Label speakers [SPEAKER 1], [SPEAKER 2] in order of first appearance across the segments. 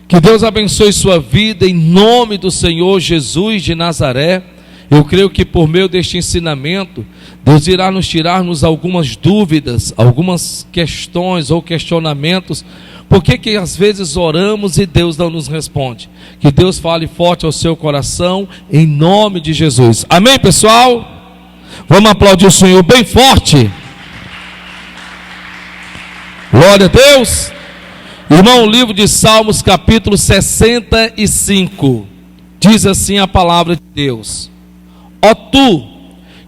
[SPEAKER 1] Que Deus abençoe sua vida em nome do Senhor Jesus de Nazaré. Eu creio que por meio deste ensinamento, Deus irá nos tirarmos algumas dúvidas, algumas questões ou questionamentos. Por que às vezes oramos e Deus não nos responde? Que Deus fale forte ao seu coração, em nome de Jesus. Amém, pessoal? Vamos aplaudir o Senhor bem forte. Glória a Deus. Irmão, o livro de Salmos, capítulo 65, diz assim a palavra de Deus: ó tu,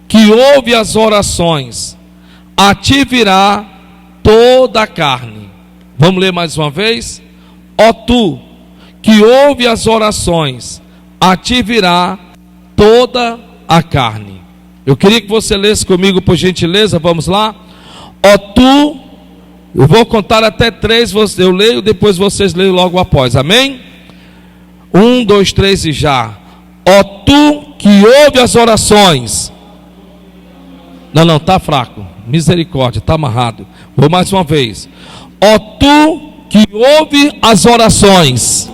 [SPEAKER 1] que ouve as orações, a ti virá toda a carne. Vamos ler mais uma vez? Ó tu, que ouve as orações, a ti virá toda a carne. Eu queria que você lesse comigo, por gentileza, vamos lá? Ó tu, eu vou contar até 3, eu leio, depois vocês leem logo após, amém? 1, 2, 3 e já. Ó tu que ouve as orações. Não, está fraco. Misericórdia, está amarrado. Vou mais uma vez. Ó tu que ouve as orações,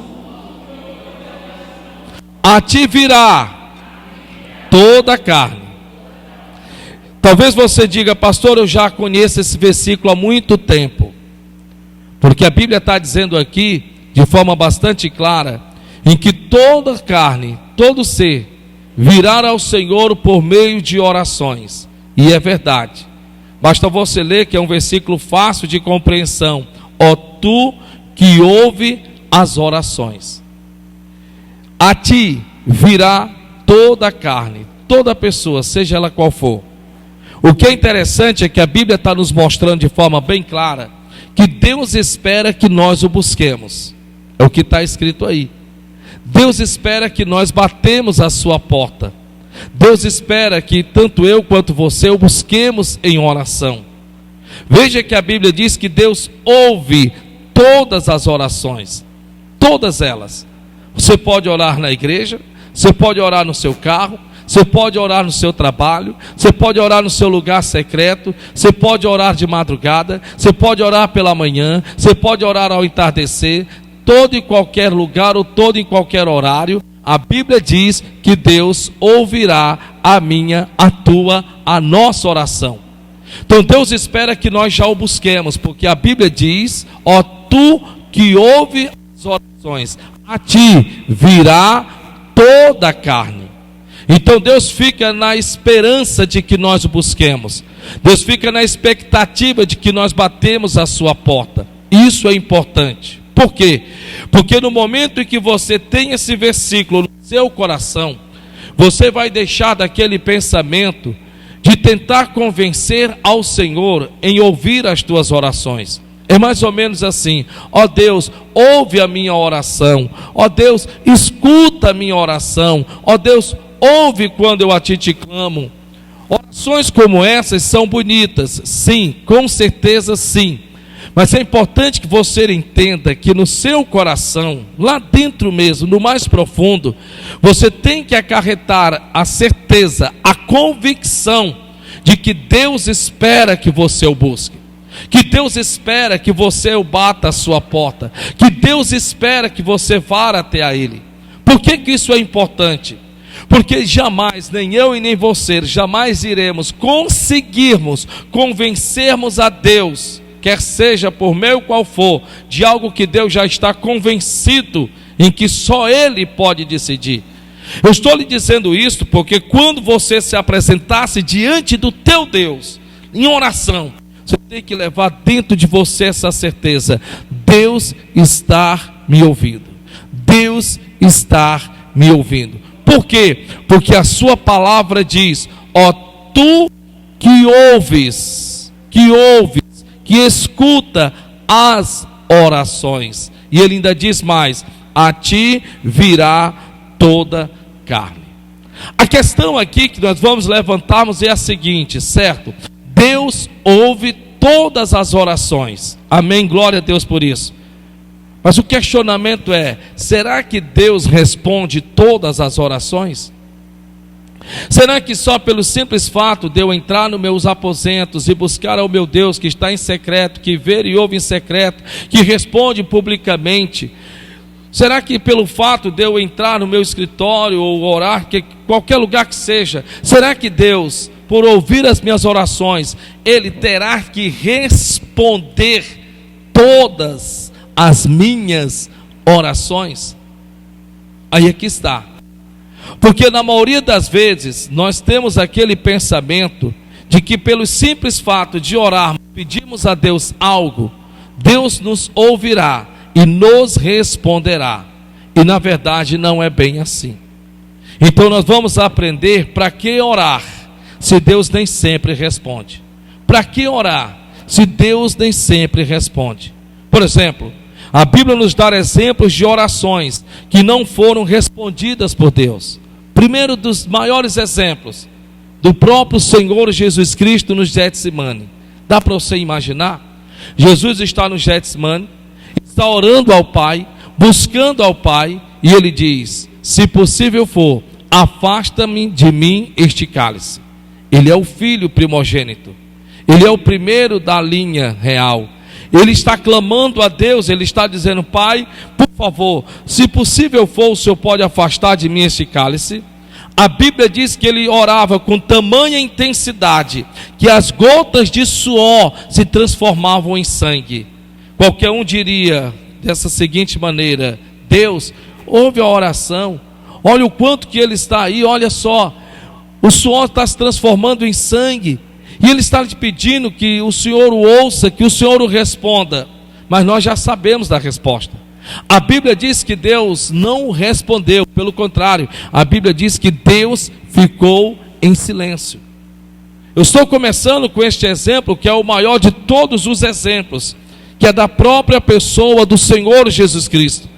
[SPEAKER 1] a ti virá toda a carne. Talvez você diga: pastor, eu já conheço esse versículo há muito tempo. Porque a Bíblia está dizendo aqui, de forma bastante clara, em que toda carne, todo ser, virá ao Senhor por meio de orações. E é verdade. Basta você ler, que é um versículo fácil de compreensão. Ó tu que ouve as orações, a ti virá toda a carne, toda pessoa, seja ela qual for. O que é interessante é que a Bíblia está nos mostrando de forma bem clara que Deus espera que nós o busquemos. É o que está escrito aí. Deus espera que nós batemos a sua porta. Deus espera que tanto eu quanto você o busquemos em oração. Veja que a Bíblia diz que Deus ouve todas as orações, todas elas. Você pode orar na igreja, você pode orar no seu carro, você pode orar no seu trabalho, você pode orar no seu lugar secreto, você pode orar de madrugada, você pode orar pela manhã, você pode orar ao entardecer. Todo e qualquer lugar ou todo em qualquer horário, a Bíblia diz que Deus ouvirá a minha, a tua, a nossa oração. Então Deus espera que nós já o busquemos, porque a Bíblia diz: ó tu que ouve as orações, a ti virá toda a carne. Então Deus fica na esperança de que nós o busquemos. Deus fica na expectativa de que nós batemos a sua porta. Isso é importante. Por quê? Porque no momento em que você tem esse versículo no seu coração, você vai deixar daquele pensamento de tentar convencer ao Senhor em ouvir as tuas orações. É mais ou menos assim: ó Deus, ouve a minha oração. Ó Deus, escuta a minha oração. Ó Deus, ouve quando eu a ti te clamo. Orações como essas são bonitas, sim, com certeza sim. Mas é importante que você entenda que no seu coração, lá dentro mesmo, no mais profundo, você tem que acarretar a certeza, a convicção de que Deus espera que você o busque, que Deus espera que você o bata a sua porta, que Deus espera que você vá até a Ele. Por que isso é importante? Porque jamais, nem eu e nem você, jamais iremos conseguirmos convencermos a Deus, quer seja por meio qual for, de algo que Deus já está convencido em que só Ele pode decidir. Eu estou lhe dizendo isso porque quando você se apresentasse diante do teu Deus, em oração, você tem que levar dentro de você essa certeza: Deus está me ouvindo. Deus está me ouvindo. Por quê? Porque a sua palavra diz: ó tu que ouves, que escuta as orações. E ele ainda diz mais: a ti virá toda carne. A questão aqui que nós vamos levantarmos é a seguinte, certo? Deus ouve todas as orações. Amém? Glória a Deus por isso. Mas o questionamento é: será que Deus responde todas as orações? Será que só pelo simples fato de eu entrar nos meus aposentos e buscar ao meu Deus que está em secreto, que vê e ouve em secreto, que responde publicamente, Será que pelo fato de eu entrar no meu escritório ou orar, que qualquer lugar que seja, será que Deus, por ouvir as minhas orações, Ele terá que responder todas as minhas orações? Aí é que está. Porque na maioria das vezes, nós temos aquele pensamento de que pelo simples fato de orar, pedimos a Deus algo, Deus nos ouvirá e nos responderá. E na verdade não é bem assim. Então nós vamos aprender para que orar, se Deus nem sempre responde. Para que orar, se Deus nem sempre responde? Por exemplo, a Bíblia nos dá exemplos de orações que não foram respondidas por Deus. Primeiro dos maiores exemplos, do próprio Senhor Jesus Cristo no Getsemane. Dá para você imaginar? Jesus está no Getsemane, está orando ao Pai, buscando ao Pai, e Ele diz: se possível for, afasta-me de mim este cálice. Ele é o filho primogênito, Ele é o primeiro da linha real. Ele está clamando a Deus, Ele está dizendo: Pai, por favor, se possível for, o Senhor pode afastar de mim este cálice. A Bíblia diz que ele orava com tamanha intensidade que as gotas de suor se transformavam em sangue. Qualquer um diria dessa seguinte maneira: Deus, ouve a oração, olha o quanto que ele está aí, olha só, o suor está se transformando em sangue, e ele está te pedindo que o Senhor o ouça, que o Senhor o responda. Mas nós já sabemos da resposta. A Bíblia diz que Deus não respondeu, pelo contrário, a Bíblia diz que Deus ficou em silêncio. Eu estou começando com este exemplo, que é o maior de todos os exemplos, que é da própria pessoa do Senhor Jesus Cristo,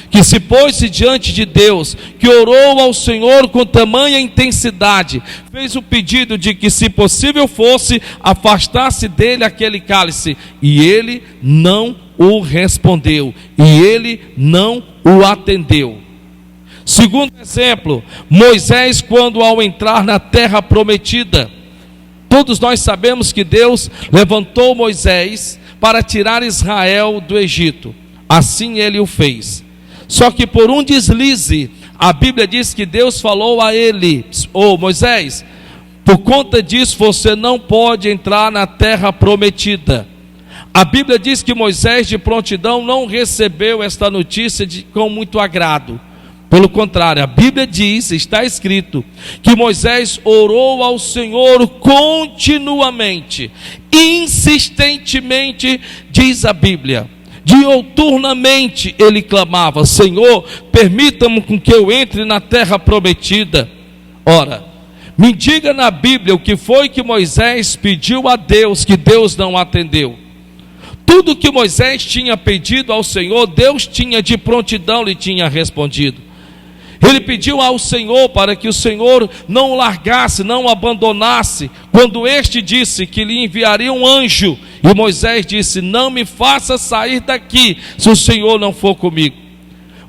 [SPEAKER 1] que se pôs-se diante de Deus, que orou ao Senhor com tamanha intensidade, fez o pedido de que, se possível fosse, afastasse dele aquele cálice, e ele não o respondeu, e ele não o atendeu. Segundo exemplo, Moisés, quando ao entrar na terra prometida, todos nós sabemos que Deus levantou Moisés para tirar Israel do Egito. Assim ele o fez. Só que por um deslize, a Bíblia diz que Deus falou a ele: Moisés, por conta disso você não pode entrar na terra prometida. A Bíblia diz que Moisés, de prontidão, não recebeu esta notícia com muito agrado. Pelo contrário, a Bíblia diz, está escrito, que Moisés orou ao Senhor continuamente, insistentemente, diz a Bíblia. Diuturnamente ele clamava: Senhor, permita-me que eu entre na terra prometida. Ora, me diga na Bíblia o que foi que Moisés pediu a Deus, que Deus não atendeu. Tudo que Moisés tinha pedido ao Senhor, Deus tinha de prontidão lhe tinha respondido. Ele pediu ao Senhor para que o Senhor não o largasse, não o abandonasse, quando este disse que lhe enviaria um anjo, e Moisés disse: não me faça sair daqui, se o Senhor não for comigo.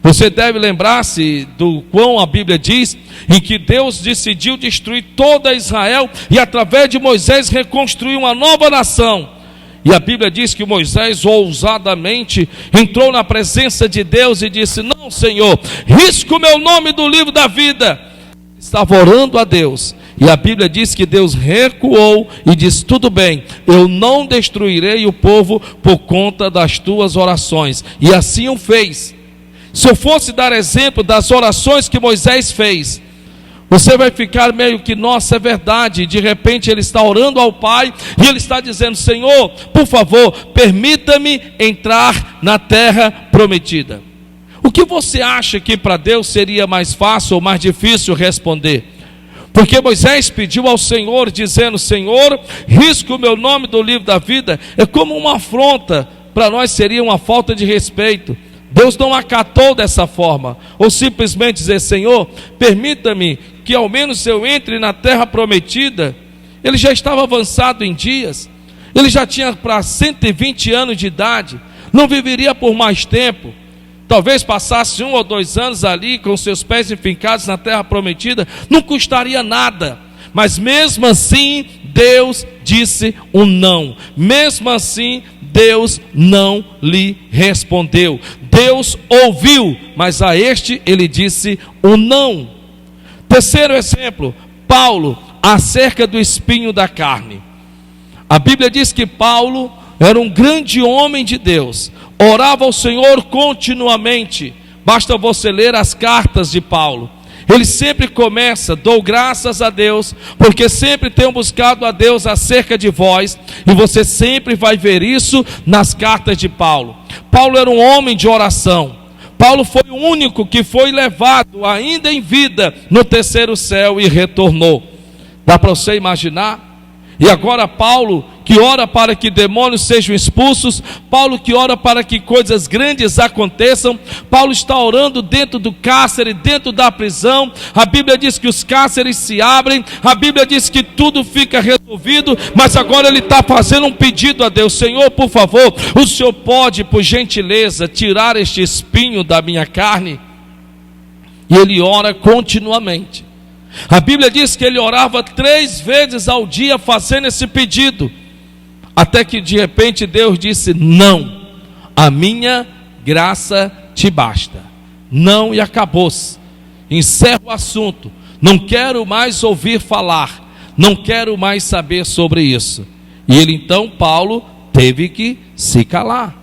[SPEAKER 1] Você deve lembrar-se do quão a Bíblia diz, em que Deus decidiu destruir toda Israel, e através de Moisés reconstruir uma nova nação. E a Bíblia diz que Moisés ousadamente entrou na presença de Deus e disse: não, Senhor, risca o meu nome do livro da vida. Estava orando a Deus, e a Bíblia diz que Deus recuou e disse: tudo bem, eu não destruirei o povo por conta das tuas orações. E assim o fez. Se eu fosse dar exemplo das orações que Moisés fez, você vai ficar meio que: nossa, é verdade. De repente ele está orando ao Pai e ele está dizendo: Senhor, por favor, permita-me entrar na terra prometida. O que você acha que para Deus seria mais fácil ou mais difícil responder? Porque Moisés pediu ao Senhor dizendo: Senhor, risca o meu nome do livro da vida. É como uma afronta, para nós seria uma falta de respeito. Deus não acatou dessa forma, ou simplesmente dizer: Senhor, permita-me que ao menos eu entre na terra prometida. Ele já estava avançado em dias, ele já tinha para 120 anos de idade, não viveria por mais tempo. Talvez passasse 1 ou 2 anos ali com seus pés enfincados na terra prometida, não custaria nada. Mas mesmo assim, Deus disse um não. Mesmo assim, Deus não lhe respondeu. Deus ouviu, mas a este ele disse um não. Terceiro exemplo, Paulo, acerca do espinho da carne. A Bíblia diz que Paulo era um grande homem de Deus, orava ao Senhor continuamente. Basta você ler as cartas de Paulo. Ele sempre começa: dou graças a Deus, porque sempre tenho buscado a Deus acerca de vós. E você sempre vai ver isso nas cartas de Paulo. Paulo era um homem de oração. Paulo foi o único que foi levado ainda em vida no terceiro céu e retornou. Dá para você imaginar? E agora Paulo, que ora para que demônios sejam expulsos, Paulo que ora para que coisas grandes aconteçam, Paulo está orando dentro do cárcere, dentro da prisão. A Bíblia diz que os cárceres se abrem, a Bíblia diz que tudo fica resolvido, mas agora ele está fazendo um pedido a Deus: Senhor, por favor, o Senhor pode, por gentileza, tirar este espinho da minha carne? E ele ora continuamente. A Bíblia diz que ele orava 3 vezes ao dia fazendo esse pedido, até que de repente Deus disse: não, a minha graça te basta. Não, e acabou-se. Encerra o assunto. Não quero mais ouvir falar, não quero mais saber sobre isso. E ele então, Paulo, teve que se calar.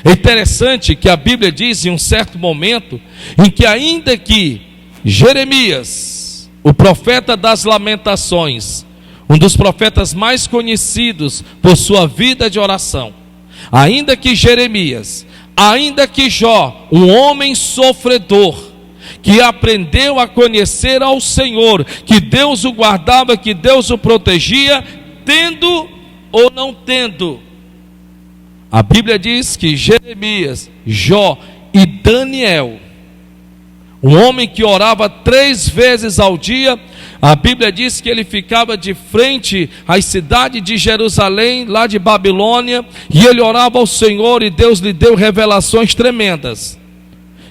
[SPEAKER 1] É interessante que a Bíblia diz em um certo momento, em que ainda que Jeremias, o profeta das lamentações, um dos profetas mais conhecidos por sua vida de oração, ainda que Jeremias, ainda que Jó, um homem sofredor, que aprendeu a conhecer ao Senhor, que Deus o guardava, que Deus o protegia, tendo ou não tendo, a Bíblia diz que Jeremias, Jó e Daniel, um homem que orava 3 vezes ao dia, a Bíblia diz que ele ficava de frente à cidade de Jerusalém, lá de Babilônia, e ele orava ao Senhor, e Deus lhe deu revelações tremendas.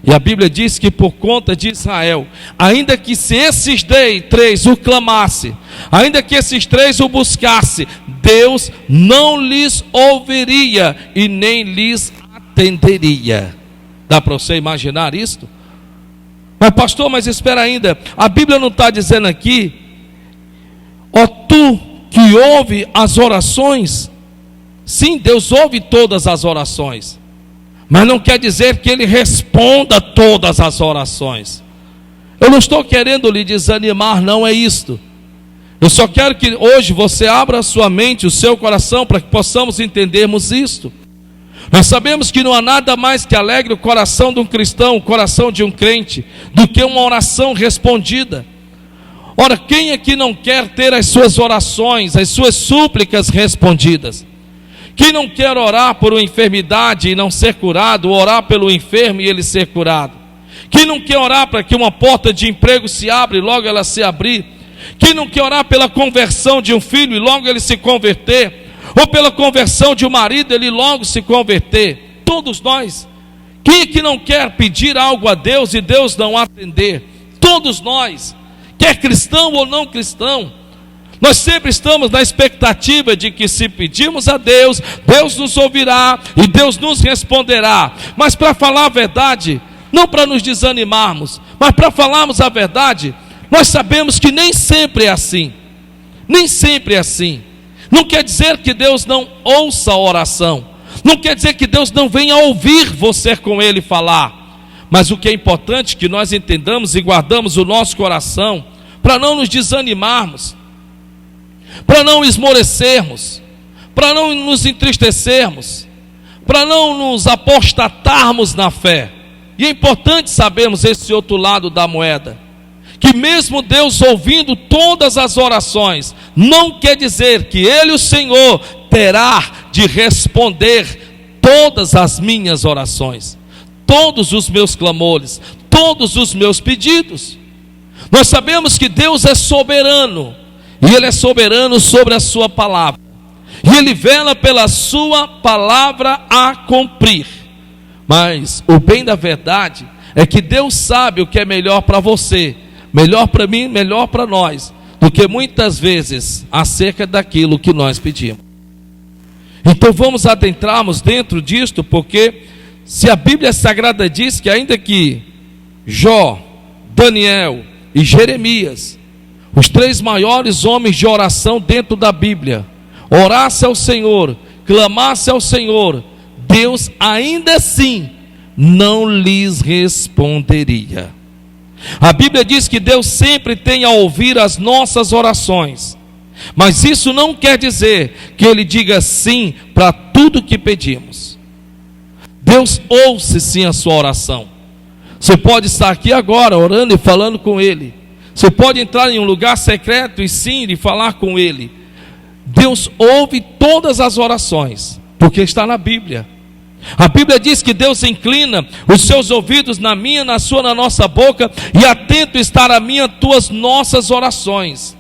[SPEAKER 1] E a Bíblia diz que por conta de Israel, ainda que se esses 3 o clamasse, ainda que esses 3 o buscasse, Deus não lhes ouviria e nem lhes atenderia. Dá para você imaginar isto? Mas pastor, mas espera ainda, a Bíblia não está dizendo aqui: ó tu que ouve as orações. Sim, Deus ouve todas as orações, mas não quer dizer que Ele responda todas as orações. Eu não estou querendo lhe desanimar, não é isto. Eu só quero que hoje você abra a sua mente, o seu coração, para que possamos entendermos isto. Nós sabemos que não há nada mais que alegre o coração de um cristão, o coração de um crente, do que uma oração respondida. Ora, quem aqui não quer ter as suas orações, as suas súplicas respondidas? Quem não quer orar por uma enfermidade e não ser curado, ou orar pelo enfermo e ele ser curado? Quem não quer orar para que uma porta de emprego se abra e logo ela se abrir? Quem não quer orar pela conversão de um filho e logo ele se converter? Ou pela conversão de um marido, ele logo se converter? Todos nós. Quem é que não quer pedir algo a Deus e Deus não atender? Todos nós, quer cristão ou não cristão. Nós sempre estamos na expectativa de que, se pedirmos a Deus, Deus nos ouvirá e Deus nos responderá. Mas para falar a verdade, não para nos desanimarmos, mas para falarmos a verdade, nós sabemos que nem sempre é assim. Nem sempre é assim. Não quer dizer que Deus não ouça a oração, não quer dizer que Deus não venha ouvir você com Ele falar, mas o que é importante é que nós entendamos e guardamos o nosso coração, para não nos desanimarmos, para não esmorecermos, para não nos entristecermos, para não nos apostatarmos na fé. E é importante sabermos esse outro lado da moeda, que mesmo Deus ouvindo todas as orações, não quer dizer que Ele, o Senhor, terá de responder todas as minhas orações, todos os meus clamores, todos os meus pedidos. Nós sabemos que Deus é soberano, e Ele é soberano sobre a sua palavra, e Ele vela pela sua palavra a cumprir. Mas o bem da verdade é que Deus sabe o que é melhor para você, melhor para mim, melhor para nós, do que muitas vezes acerca daquilo que nós pedimos. Então vamos adentrarmos dentro disto, porque se a Bíblia Sagrada diz que ainda que Jó, Daniel e Jeremias, os 3 maiores homens de oração dentro da Bíblia, orasse ao Senhor, clamasse ao Senhor, Deus ainda assim não lhes responderia. A Bíblia diz que Deus sempre tem a ouvir as nossas orações, mas isso não quer dizer que Ele diga sim para tudo que pedimos. Deus ouve sim a sua oração. Você pode estar aqui agora orando e falando com Ele. Você pode entrar em um lugar secreto e sim e falar com Ele. Deus ouve todas as orações, porque está na Bíblia. A Bíblia diz que Deus inclina os seus ouvidos na minha, na sua, na nossa boca, e atento está a minha, tuas nossas orações.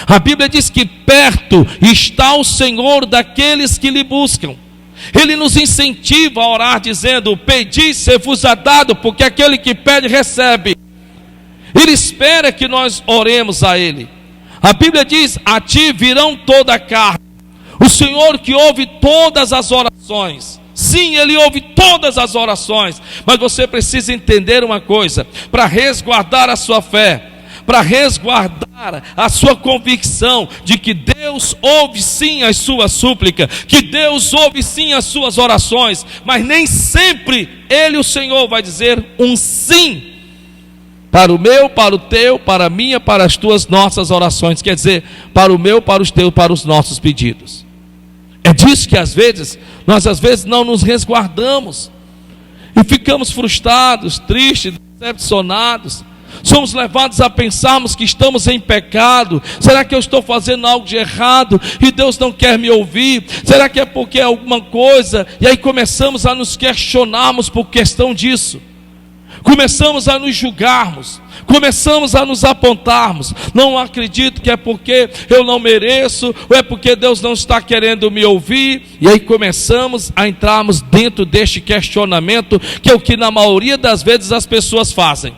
[SPEAKER 1] A Bíblia diz que perto está o Senhor daqueles que lhe buscam. Ele nos incentiva a orar dizendo: pedi, ser-vos-á dado, porque aquele que pede recebe. Ele espera que nós oremos a Ele. A Bíblia diz: a ti virão toda a carne. O Senhor que ouve todas as orações. Sim, Ele ouve todas as orações, mas você precisa entender uma coisa: para resguardar a sua fé, para resguardar a sua convicção de que Deus ouve sim as suas súplicas, que Deus ouve sim as suas orações, mas nem sempre Ele, o Senhor, vai dizer um sim para o meu, para o teu, para a minha, para as tuas, nossas orações, quer dizer, para o meu, para os teus, para os nossos pedidos. É disso que nós às vezes não nos resguardamos e ficamos frustrados, tristes, decepcionados. Somos levados a pensarmos que estamos em pecado. Será que eu estou fazendo algo de errado e Deus não quer me ouvir? Será que é porque é alguma coisa? E aí começamos a nos questionarmos por questão disso. Começamos a nos julgarmos, começamos a nos apontarmos. Não acredito que é porque eu não mereço, ou é porque Deus não está querendo me ouvir. E aí começamos a entrarmos dentro deste questionamento, que é o que na maioria das vezes as pessoas fazem.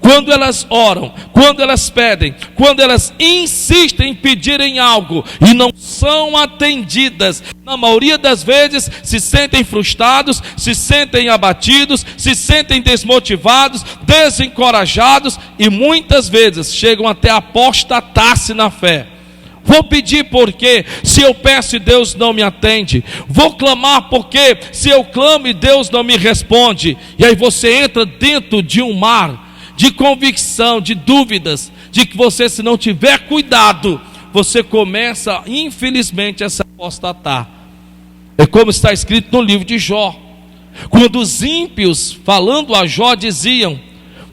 [SPEAKER 1] Quando elas oram, quando elas pedem, quando elas insistem em pedirem algo e não são atendidas, na maioria das vezes se sentem frustrados, se sentem abatidos, se sentem desmotivados, desencorajados e muitas vezes chegam até a apostatar-se na fé. Vou pedir porque se eu peço e Deus não me atende. Vou clamar porque se eu clamo e Deus não me responde. E aí você entra dentro de um mar de convicção, de dúvidas, de que você, se não tiver cuidado, você começa, infelizmente, a se apostatar. É como está escrito no livro de Jó, quando os ímpios, falando a Jó, diziam: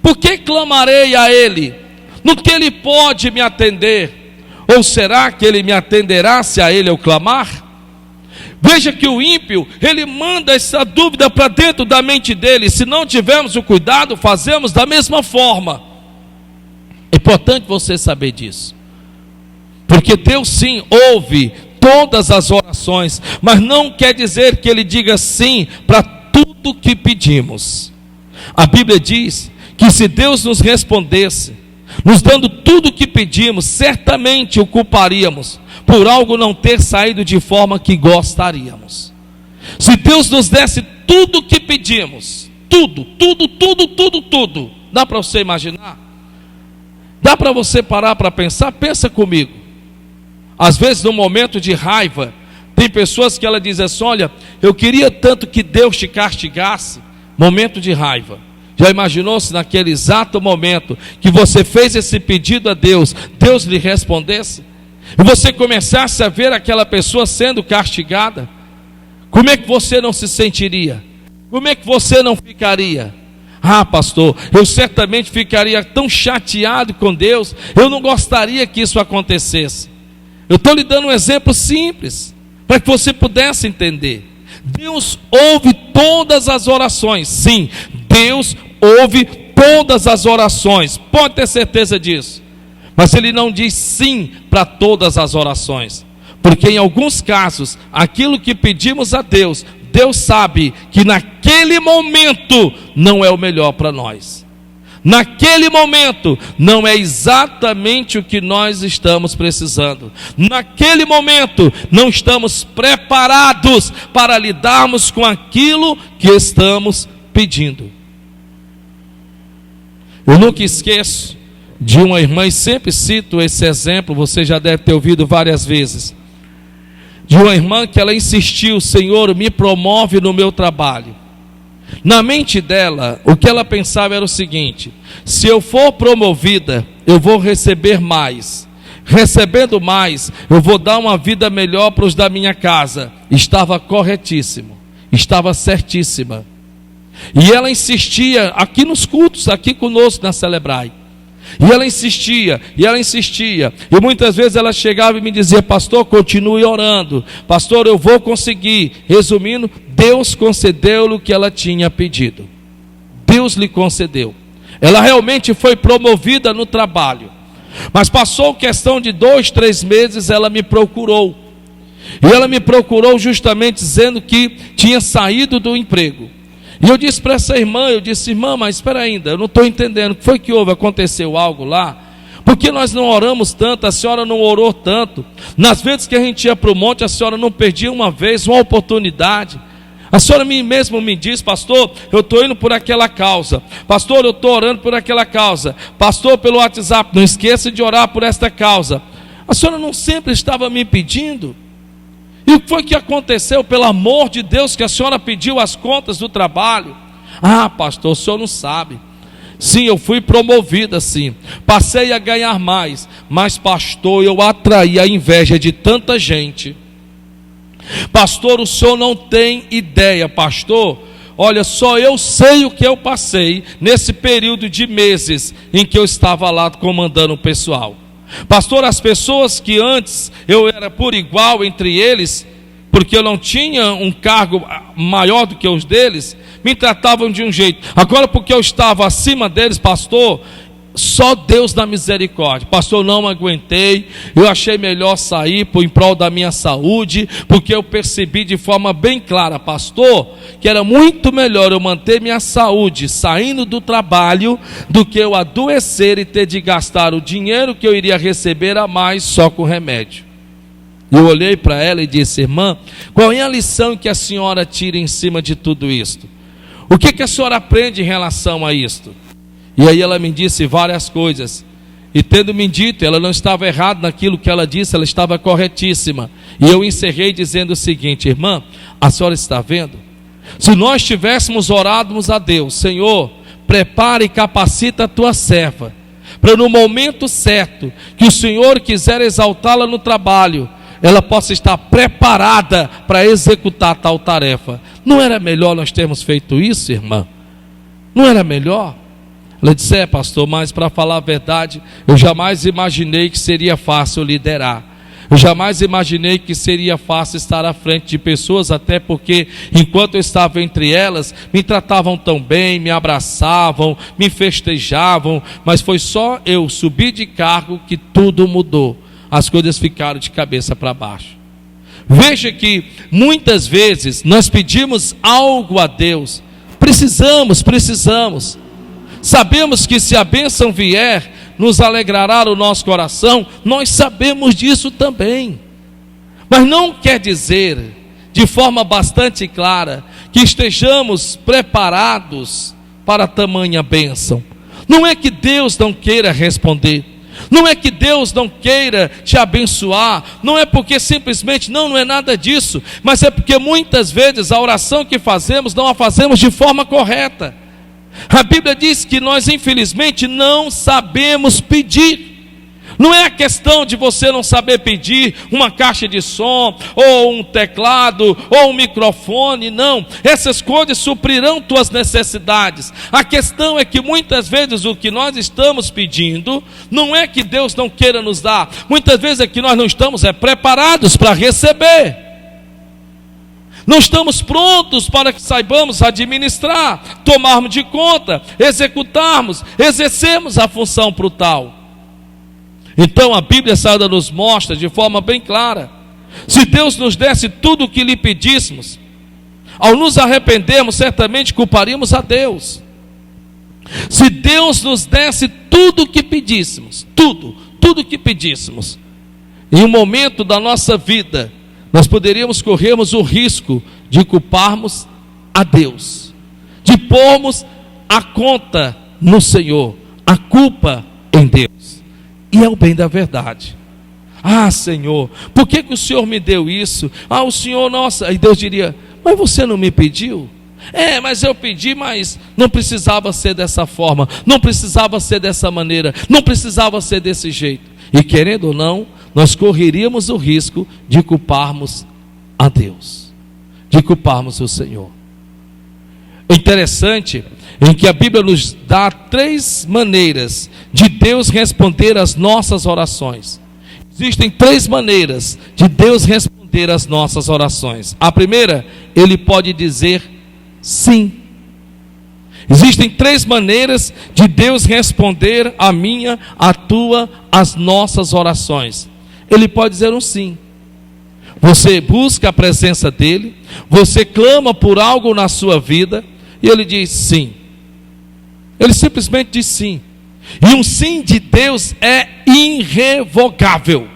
[SPEAKER 1] por que clamarei a Ele? No que Ele pode me atender? Ou será que Ele me atenderá se a Ele eu clamar? Veja que o ímpio, ele manda essa dúvida para dentro da mente dele. Se não tivermos o cuidado, fazemos da mesma forma. É importante você saber disso, porque Deus sim ouve todas as orações, mas não quer dizer que Ele diga sim para tudo que pedimos. A Bíblia diz que se Deus nos respondesse, nos dando tudo o que pedimos, certamente o culparíamos por algo não ter saído de forma que gostaríamos. Se Deus nos desse tudo o que pedimos, tudo, dá para você imaginar? Dá para você parar para pensar? Pensa comigo. Às vezes no momento de raiva, tem pessoas que ela diz assim: olha, eu queria tanto que Deus te castigasse. Momento de raiva. Já imaginou se naquele exato momento que você fez esse pedido a Deus, Deus lhe respondesse? E você começasse a ver aquela pessoa sendo castigada? Como é que você não se sentiria? Como é que você não ficaria? Ah, pastor, eu certamente ficaria tão chateado com Deus, eu não gostaria que isso acontecesse. Eu estou lhe dando um exemplo simples, para que você pudesse entender. Deus ouve todas as orações. Sim, Deus ouve todas as orações, pode ter certeza disso. Mas Ele não diz sim para todas as orações, porque em alguns casos, aquilo que pedimos a Deus, Deus sabe que naquele momento não é o melhor para nós. naquele momento, não é exatamente o que nós estamos precisando. Naquele momento, não estamos preparados para lidarmos com aquilo que estamos pedindo. Eu nunca esqueço de uma irmã, e sempre cito esse exemplo, você já deve ter ouvido várias vezes, de uma irmã que ela insistiu: Senhor, me promove no meu trabalho. Na mente dela, o que ela pensava era o seguinte: se eu for promovida, eu vou receber mais. Recebendo mais, eu vou dar uma vida melhor para os da minha casa. Estava corretíssimo, estava certíssima. E ela insistia aqui nos cultos, aqui conosco na Celebrai. E ela insistia, e muitas vezes ela chegava e me dizia: pastor, continue orando, pastor, eu vou conseguir. Resumindo, Deus concedeu-lhe o que ela tinha pedido. Deus lhe concedeu. Ela realmente foi promovida no trabalho. Mas passou questão de 2, 3 meses, ela me procurou. E ela me procurou justamente dizendo que tinha saído do emprego. E eu disse para essa irmã, irmã, mas espera ainda, eu não estou entendendo, o que foi que houve? Aconteceu algo lá? Por que nós não oramos tanto? A senhora não orou tanto? Nas vezes que a gente ia para o monte, a senhora não perdia uma vez, uma oportunidade. A senhora mesmo me diz: pastor, eu estou indo por aquela causa, pastor, eu estou orando por aquela causa, pastor, pelo WhatsApp, não esqueça de orar por esta causa. A senhora não sempre estava me pedindo? E o que foi que aconteceu, pelo amor de Deus, que a senhora pediu as contas do trabalho? Ah, pastor, o senhor não sabe. Sim, eu fui promovida, sim, passei a ganhar mais, mas pastor, eu atraí a inveja de tanta gente. Pastor, o senhor não tem ideia, pastor. Olha, só eu sei o que eu passei nesse período de meses em que eu estava lá comandando o pessoal. Pastor, as pessoas que antes eu era por igual entre eles, porque eu não tinha um cargo maior do que os deles, me tratavam de um jeito. Agora, porque eu estava acima deles, pastor, só Deus dá misericórdia. Pastor, eu não aguentei, eu achei melhor sair em prol da minha saúde, porque eu percebi de forma bem clara, pastor, que era muito melhor eu manter minha saúde saindo do trabalho, do que eu adoecer e ter de gastar o dinheiro que eu iria receber a mais só com remédio. Eu olhei para ela e disse: irmã, qual é a lição que a senhora tira em cima de tudo isto? O que a senhora aprende em relação a isto? E aí ela me disse várias coisas, e tendo me dito, ela não estava errada naquilo que ela disse, ela estava corretíssima. E eu encerrei dizendo o seguinte: irmã, a senhora está vendo? Se nós tivéssemos orado a Deus: Senhor, prepara e capacita a tua serva, para no momento certo que o Senhor quiser exaltá-la no trabalho, ela possa estar preparada para executar tal tarefa. Não era melhor nós termos feito isso, irmã? Não era melhor? Ela disse: pastor, mas para falar a verdade, eu jamais imaginei que seria fácil liderar. Eu jamais imaginei que seria fácil estar à frente de pessoas, até porque enquanto eu estava entre elas, me tratavam tão bem, me abraçavam, me festejavam, mas foi só eu subir de cargo que tudo mudou. As coisas ficaram de cabeça para baixo. Veja que muitas vezes nós pedimos algo a Deus, precisamos. Sabemos que se a bênção vier, nos alegrará o nosso coração, nós sabemos disso também. Mas não quer dizer, de forma bastante clara, que estejamos preparados para tamanha bênção. Não é que Deus não queira responder, não é que Deus não queira te abençoar, não é porque simplesmente não é nada disso, mas é porque muitas vezes a oração que fazemos, não a fazemos de forma correta. A Bíblia diz que nós infelizmente não sabemos pedir. Não é a questão de você não saber pedir uma caixa de som, ou um teclado, ou um microfone, não. Essas coisas suprirão tuas necessidades. A questão é que muitas vezes o que nós estamos pedindo, não é que Deus não queira nos dar. Muitas vezes é que nós não estamos preparados para receber. Não estamos prontos para que saibamos administrar, tomarmos de conta, executarmos, exercermos a função para o tal. Então a Bíblia Sagrada nos mostra de forma bem clara: se Deus nos desse tudo o que lhe pedíssemos, ao nos arrependermos, certamente culparíamos a Deus. Se Deus nos desse tudo o que pedíssemos, tudo que pedíssemos, em um momento da nossa vida, nós poderíamos corrermos o risco de culparmos a Deus, de pormos a conta no Senhor, a culpa em Deus. E é o bem da verdade. Ah, Senhor, por que o Senhor me deu isso? Ah, o Senhor, nossa. E Deus diria: mas você não me pediu? Mas eu pedi, mas não precisava ser dessa forma, não precisava ser dessa maneira, não precisava ser desse jeito. E querendo ou não, nós correríamos o risco de culparmos a Deus, de culparmos o Senhor. Interessante em que a Bíblia nos dá 3 maneiras de Deus responder às nossas orações. Existem 3 maneiras de Deus responder às nossas orações. A primeira, Ele pode dizer sim. Existem 3 maneiras de Deus responder a minha, a tua, as nossas orações. Ele pode dizer um sim. Você busca a presença dEle, você clama por algo na sua vida, e Ele diz sim. Ele simplesmente diz sim. E um sim de Deus é irrevogável.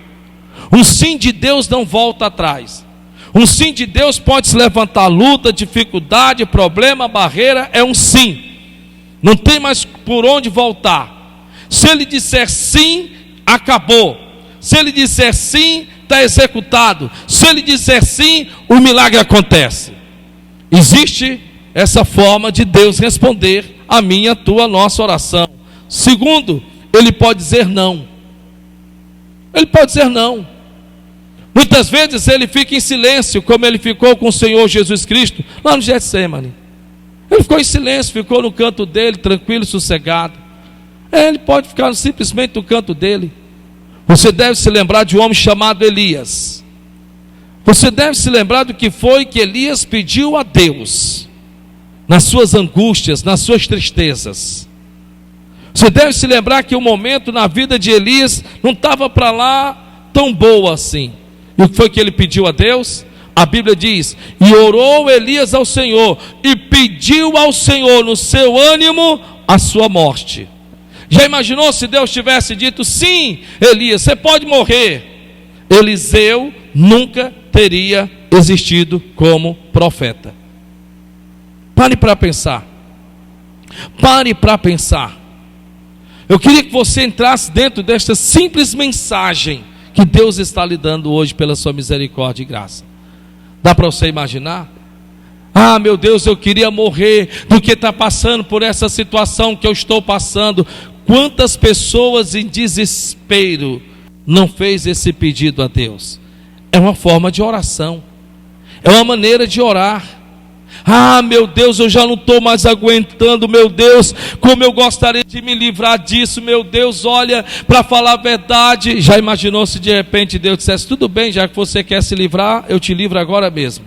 [SPEAKER 1] Um sim de Deus não volta atrás. Um sim de Deus pode se levantar luta, dificuldade, problema, barreira, é um sim. Não tem mais por onde voltar. Se Ele disser sim, acabou. Se Ele disser sim, está executado. Se Ele disser sim, o milagre acontece. Existe essa forma de Deus responder a minha, a tua, a nossa oração. Segundo, Ele pode dizer não. Ele pode dizer não. Muitas vezes Ele fica em silêncio, como Ele ficou com o Senhor Jesus Cristo lá no Getsemane. Ele ficou em silêncio, ficou no canto dele, tranquilo, sossegado. Ele pode ficar simplesmente no canto dele. Você deve se lembrar de um homem chamado Elias. Você deve se lembrar do que foi que Elias pediu a Deus, nas suas angústias, nas suas tristezas. Você deve se lembrar que o momento na vida de Elias não estava para lá tão boa assim. E o que foi que ele pediu a Deus? A Bíblia diz: e orou Elias ao Senhor, e pediu ao Senhor no seu ânimo a sua morte. Já imaginou se Deus tivesse dito: sim, Elias, você pode morrer? Eliseu nunca teria existido como profeta. Pare para pensar. Pare para pensar. Eu queria que você entrasse dentro desta simples mensagem que Deus está lhe dando hoje pela sua misericórdia e graça. Dá para você imaginar? Ah, meu Deus, eu queria morrer do que está passando por essa situação que eu estou passando. Quantas pessoas em desespero não fez esse pedido a Deus? É uma forma de oração. É uma maneira de orar. Ah, meu Deus, eu já não estou mais aguentando, meu Deus, como eu gostaria de me livrar disso, meu Deus, olha, para falar a verdade. Já imaginou se de repente Deus dissesse: tudo bem, já que você quer se livrar, eu te livro agora mesmo.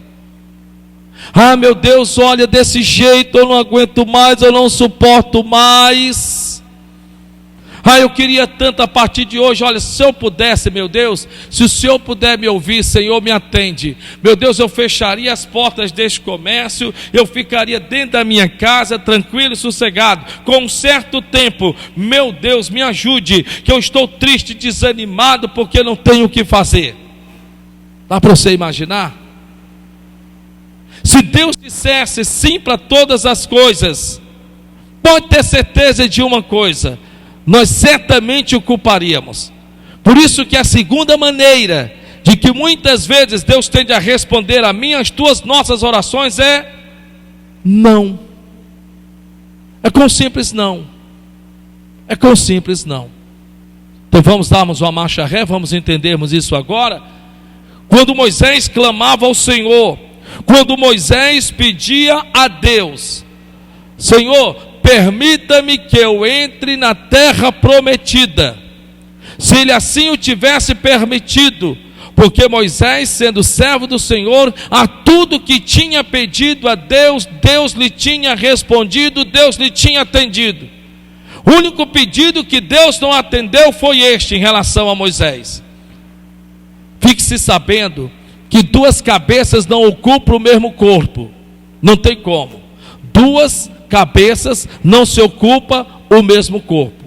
[SPEAKER 1] Ah, meu Deus, olha, desse jeito eu não aguento mais, eu não suporto mais. Ah, eu queria tanto a partir de hoje, olha, se eu pudesse, meu Deus, se o Senhor puder me ouvir, Senhor, me atende. Meu Deus, eu fecharia as portas deste comércio, eu ficaria dentro da minha casa, tranquilo e sossegado, com um certo tempo. Meu Deus, me ajude, que eu estou triste, desanimado, porque não tenho o que fazer. Dá para você imaginar? Se Deus dissesse sim para todas as coisas, pode ter certeza de uma coisa: nós certamente o culparíamos. Por isso que a segunda maneira de que muitas vezes Deus tende a responder a minhas, as tuas, nossas orações é não. É com simples não. É com simples não. Então vamos darmos uma marcha ré, vamos entendermos isso agora. Quando Moisés clamava ao Senhor, quando Moisés pedia a Deus: Senhor, permita-me que eu entre na terra prometida. Se ele assim o tivesse permitido, porque Moisés, sendo servo do Senhor, a tudo que tinha pedido a Deus, Deus lhe tinha respondido, Deus lhe tinha atendido. O único pedido que Deus não atendeu foi este em relação a Moisés. Fique-se sabendo que 2 cabeças não ocupam o mesmo corpo. Não tem como. 2 cabeças, não se ocupa o mesmo corpo.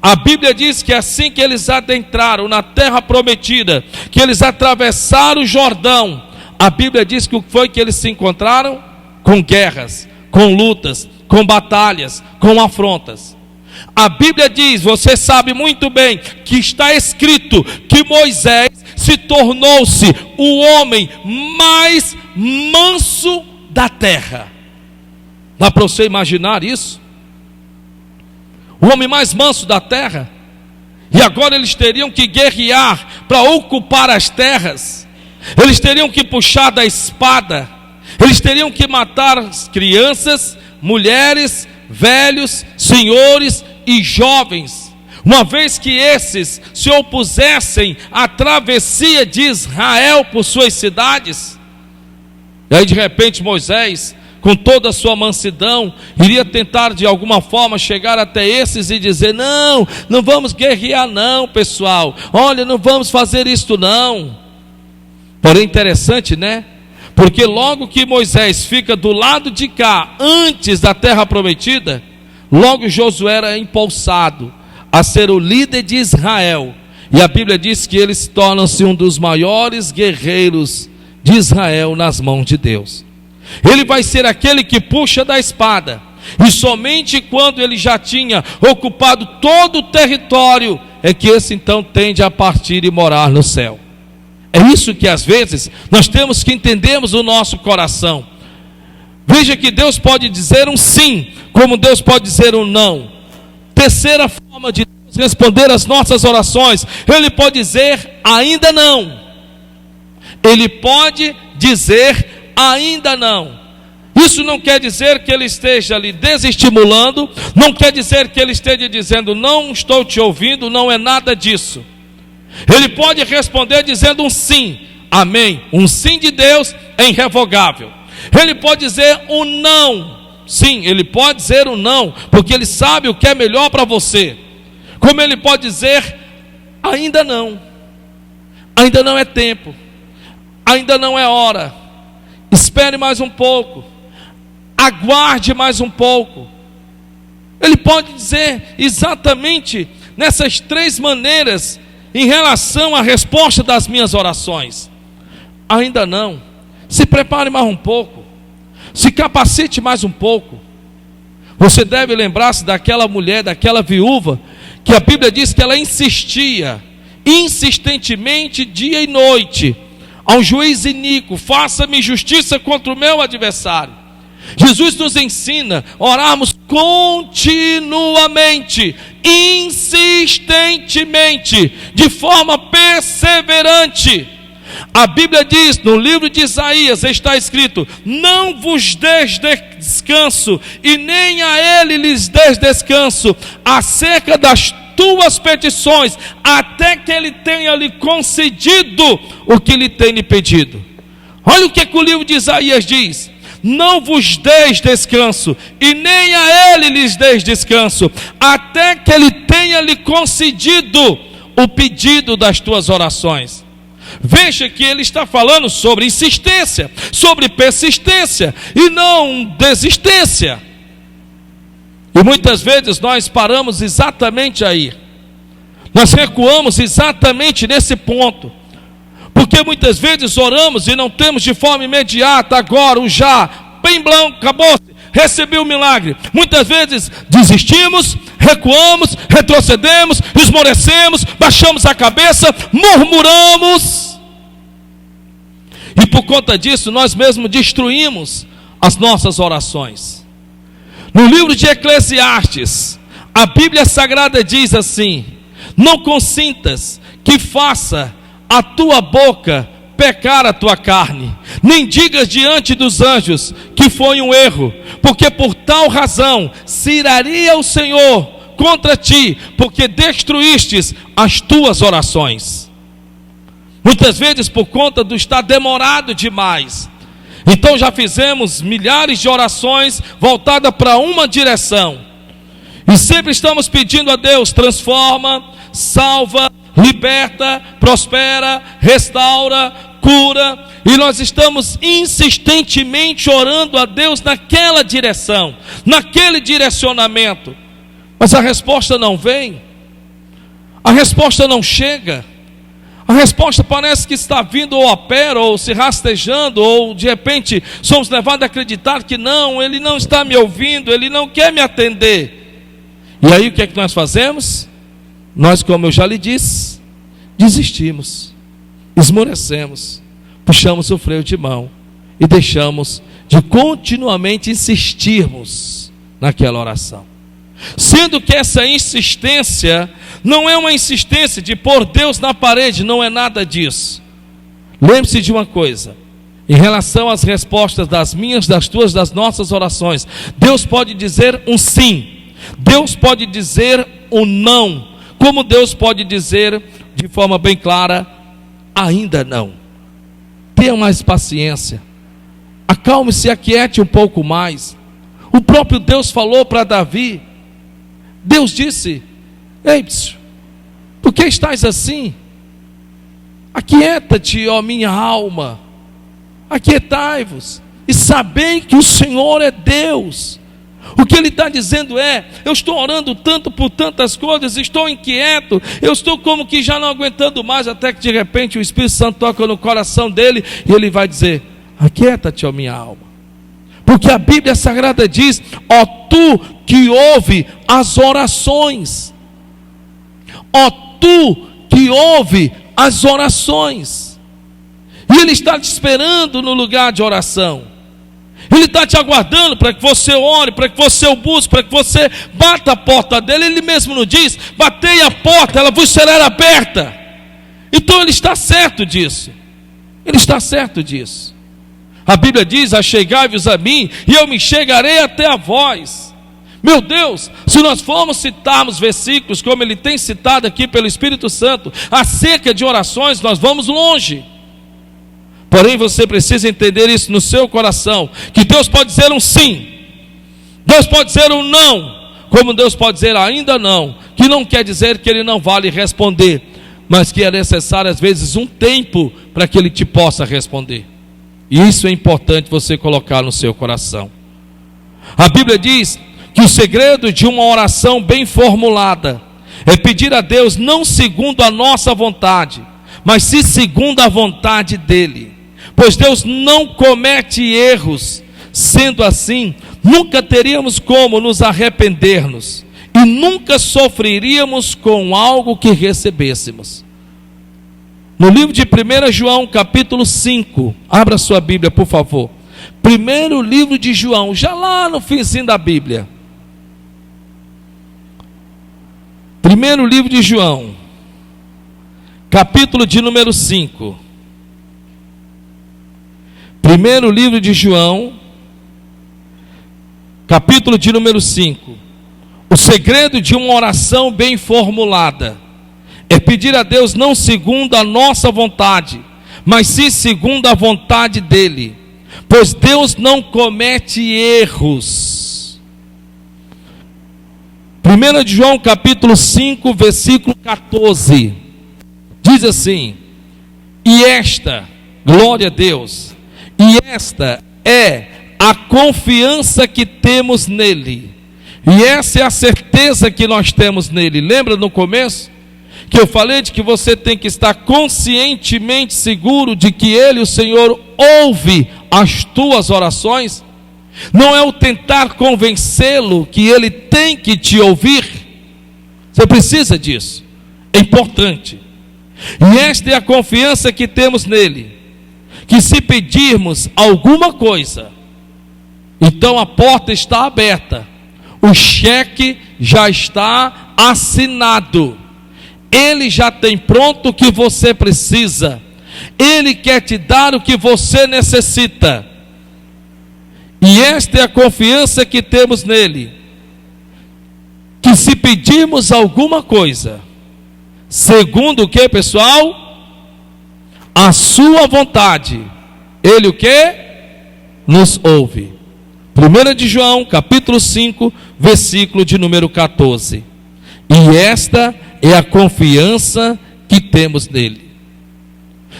[SPEAKER 1] A Bíblia diz que assim que eles adentraram na terra prometida, que eles atravessaram o Jordão, a Bíblia diz que o que foi que eles se encontraram? Com guerras, com lutas, com batalhas, com afrontas. A Bíblia diz, você sabe muito bem, que está escrito que Moisés se tornou-se o homem mais manso da terra. Dá para você imaginar isso? O homem mais manso da terra. E agora eles teriam que guerrear para ocupar as terras. Eles teriam que puxar da espada. Eles teriam que matar as crianças, mulheres, velhos, senhores e jovens, uma vez que esses se opusessem à travessia de Israel por suas cidades. E aí de repente Moisés, com toda a sua mansidão, iria tentar de alguma forma chegar até esses e dizer: não vamos guerrear não, pessoal, olha, não vamos fazer isto não. Porém interessante, né? Porque logo que Moisés fica do lado de cá, antes da terra prometida, logo Josué era impulsado a ser o líder de Israel. E a Bíblia diz que ele se torna-se um dos maiores guerreiros de Israel nas mãos de Deus. Ele vai ser aquele que puxa da espada. E somente quando ele já tinha ocupado todo o território, é que esse então tende a partir e morar no céu. É isso que às vezes nós temos que entendermos no nosso coração. Veja que Deus pode dizer um sim, como Deus pode dizer um não. Terceira forma de Deus responder as nossas orações: Ele pode dizer ainda não. Ele pode dizer ainda não. Isso não quer dizer que Ele esteja lhe desestimulando, não quer dizer que Ele esteja dizendo não estou te ouvindo, não é nada disso. Ele pode responder dizendo um sim, amém. Um sim de Deus é irrevogável. Ele pode dizer um não. Sim, ele pode dizer um não, porque ele sabe o que é melhor para você. Como ele pode dizer ainda não. Ainda não é tempo. Ainda não é hora. Espere mais um pouco. Aguarde mais um pouco. Ele pode dizer exatamente nessas três maneiras em relação à resposta das minhas orações. Ainda não. Se prepare mais um pouco. Se capacite mais um pouco. Você deve lembrar-se daquela mulher, daquela viúva, que a Bíblia diz que ela insistia, insistentemente, dia e noite, ao juiz iníquo: faça-me justiça contra o meu adversário. Jesus nos ensina a orarmos continuamente, insistentemente, de forma perseverante. A Bíblia diz, no livro de Isaías está escrito: não vos des descanso, e nem a ele lhes des descanso, acerca das tuas petições, até que ele tenha lhe concedido o que lhe tem lhe pedido. Olha o que o livro de Isaías diz: não vos des descanso, e nem a ele lhes des descanso, até que ele tenha lhe concedido o pedido das tuas orações. Veja que ele está falando sobre insistência, sobre persistência e não desistência. E muitas vezes nós paramos exatamente aí. Nós recuamos exatamente nesse ponto. Porque muitas vezes oramos e não temos de forma imediata, agora, o já, bem branco, acabou, recebi o milagre. Muitas vezes desistimos, recuamos, retrocedemos, esmorecemos, baixamos a cabeça, murmuramos. E por conta disso, nós mesmos destruímos as nossas orações. No livro de Eclesiastes, a Bíblia Sagrada diz assim: não consintas que faça a tua boca pecar a tua carne, nem digas diante dos anjos que foi um erro, porque por tal razão se iraria o Senhor contra ti, porque destruístes as tuas orações. Muitas vezes por conta do estar demorado demais, então já fizemos milhares de orações voltadas para uma direção, e sempre estamos pedindo a Deus: transforma, salva, liberta, prospera, restaura, cura. e nós estamos insistentemente orando a Deus naquela direção, naquele direcionamento, mas a resposta não vem, a resposta não chega, a resposta parece que está vindo ou a pé, ou se rastejando, ou de repente somos levados a acreditar que não, Ele não está me ouvindo, Ele não quer me atender. E aí o que é que nós fazemos? Nós, como eu já lhe disse, desistimos, esmorecemos, puxamos o freio de mão e deixamos de continuamente insistirmos naquela oração. Sendo que essa insistência não é uma insistência de pôr Deus na parede, não é nada disso. Lembre-se de uma coisa, em relação às respostas das minhas, das tuas, das nossas orações, Deus pode dizer um sim, Deus pode dizer um não, como Deus pode dizer de forma bem clara, ainda não. Tenha mais paciência, acalme-se, aquiete um pouco mais. O próprio Deus falou para Davi, Deus disse, ei, por que estás assim? Aquieta-te, ó minha alma, aquietai-vos, e sabei que o Senhor é Deus. O que Ele está dizendo é, eu estou orando tanto por tantas coisas, estou inquieto, eu estou como que já não aguentando mais, até que de repente o Espírito Santo toca no coração dele, e ele vai dizer, aquieta-te, ó minha alma. Porque a Bíblia Sagrada diz, ó tu que ouve as orações, ó tu que ouve as orações, e Ele está te esperando no lugar de oração, Ele está te aguardando para que você ore, para que você o busque, para que você bata a porta dele. Ele mesmo nos diz, batei a porta, ela vos será aberta. Então Ele está certo disso, Ele está certo disso. A Bíblia diz, achegai-vos a mim, e eu me chegarei até a vós. Meu Deus, se nós formos citarmos versículos, como ele tem citado aqui pelo Espírito Santo, acerca de orações, nós vamos longe. Porém, você precisa entender isso no seu coração, que Deus pode dizer um sim, Deus pode dizer um não, como Deus pode dizer ainda não, que não quer dizer que Ele não vale responder, mas que é necessário às vezes um tempo para que Ele te possa responder. E isso é importante você colocar no seu coração. A Bíblia diz que o segredo de uma oração bem formulada é pedir a Deus não segundo a nossa vontade, mas sim segundo a vontade dEle. Pois Deus não comete erros. Sendo assim, nunca teríamos como nos arrependermos e nunca sofreríamos com algo que recebêssemos. No livro de 1 João, capítulo 5, abra sua Bíblia, por favor. Primeiro livro de João, já lá no finzinho da Bíblia. Primeiro livro de João, capítulo de número 5. Primeiro livro de João, capítulo de número 5. O segredo de uma oração bem formulada é pedir a Deus não segundo a nossa vontade, mas sim segundo a vontade dEle, pois Deus não comete erros. 1 de João capítulo 5, versículo 14, diz assim, e esta, glória a Deus, e esta é a confiança que temos nele, e essa é a certeza que nós temos nele. Lembra no começo que eu falei de que você tem que estar conscientemente seguro de que Ele, o Senhor, ouve as tuas orações? Não é o tentar convencê-lo que Ele tem que te ouvir. Você precisa disso, é importante. E esta é a confiança que temos nele, que se pedirmos alguma coisa, então a porta está aberta, o cheque já está assinado, Ele já tem pronto o que você precisa, Ele quer te dar o que você necessita, e esta é a confiança que temos nele, que se pedirmos alguma coisa, segundo o que, pessoal? A sua vontade, Ele o que? Nos ouve. 1 de João, capítulo 5, versículo de número 14. E esta é a confiança que temos nele.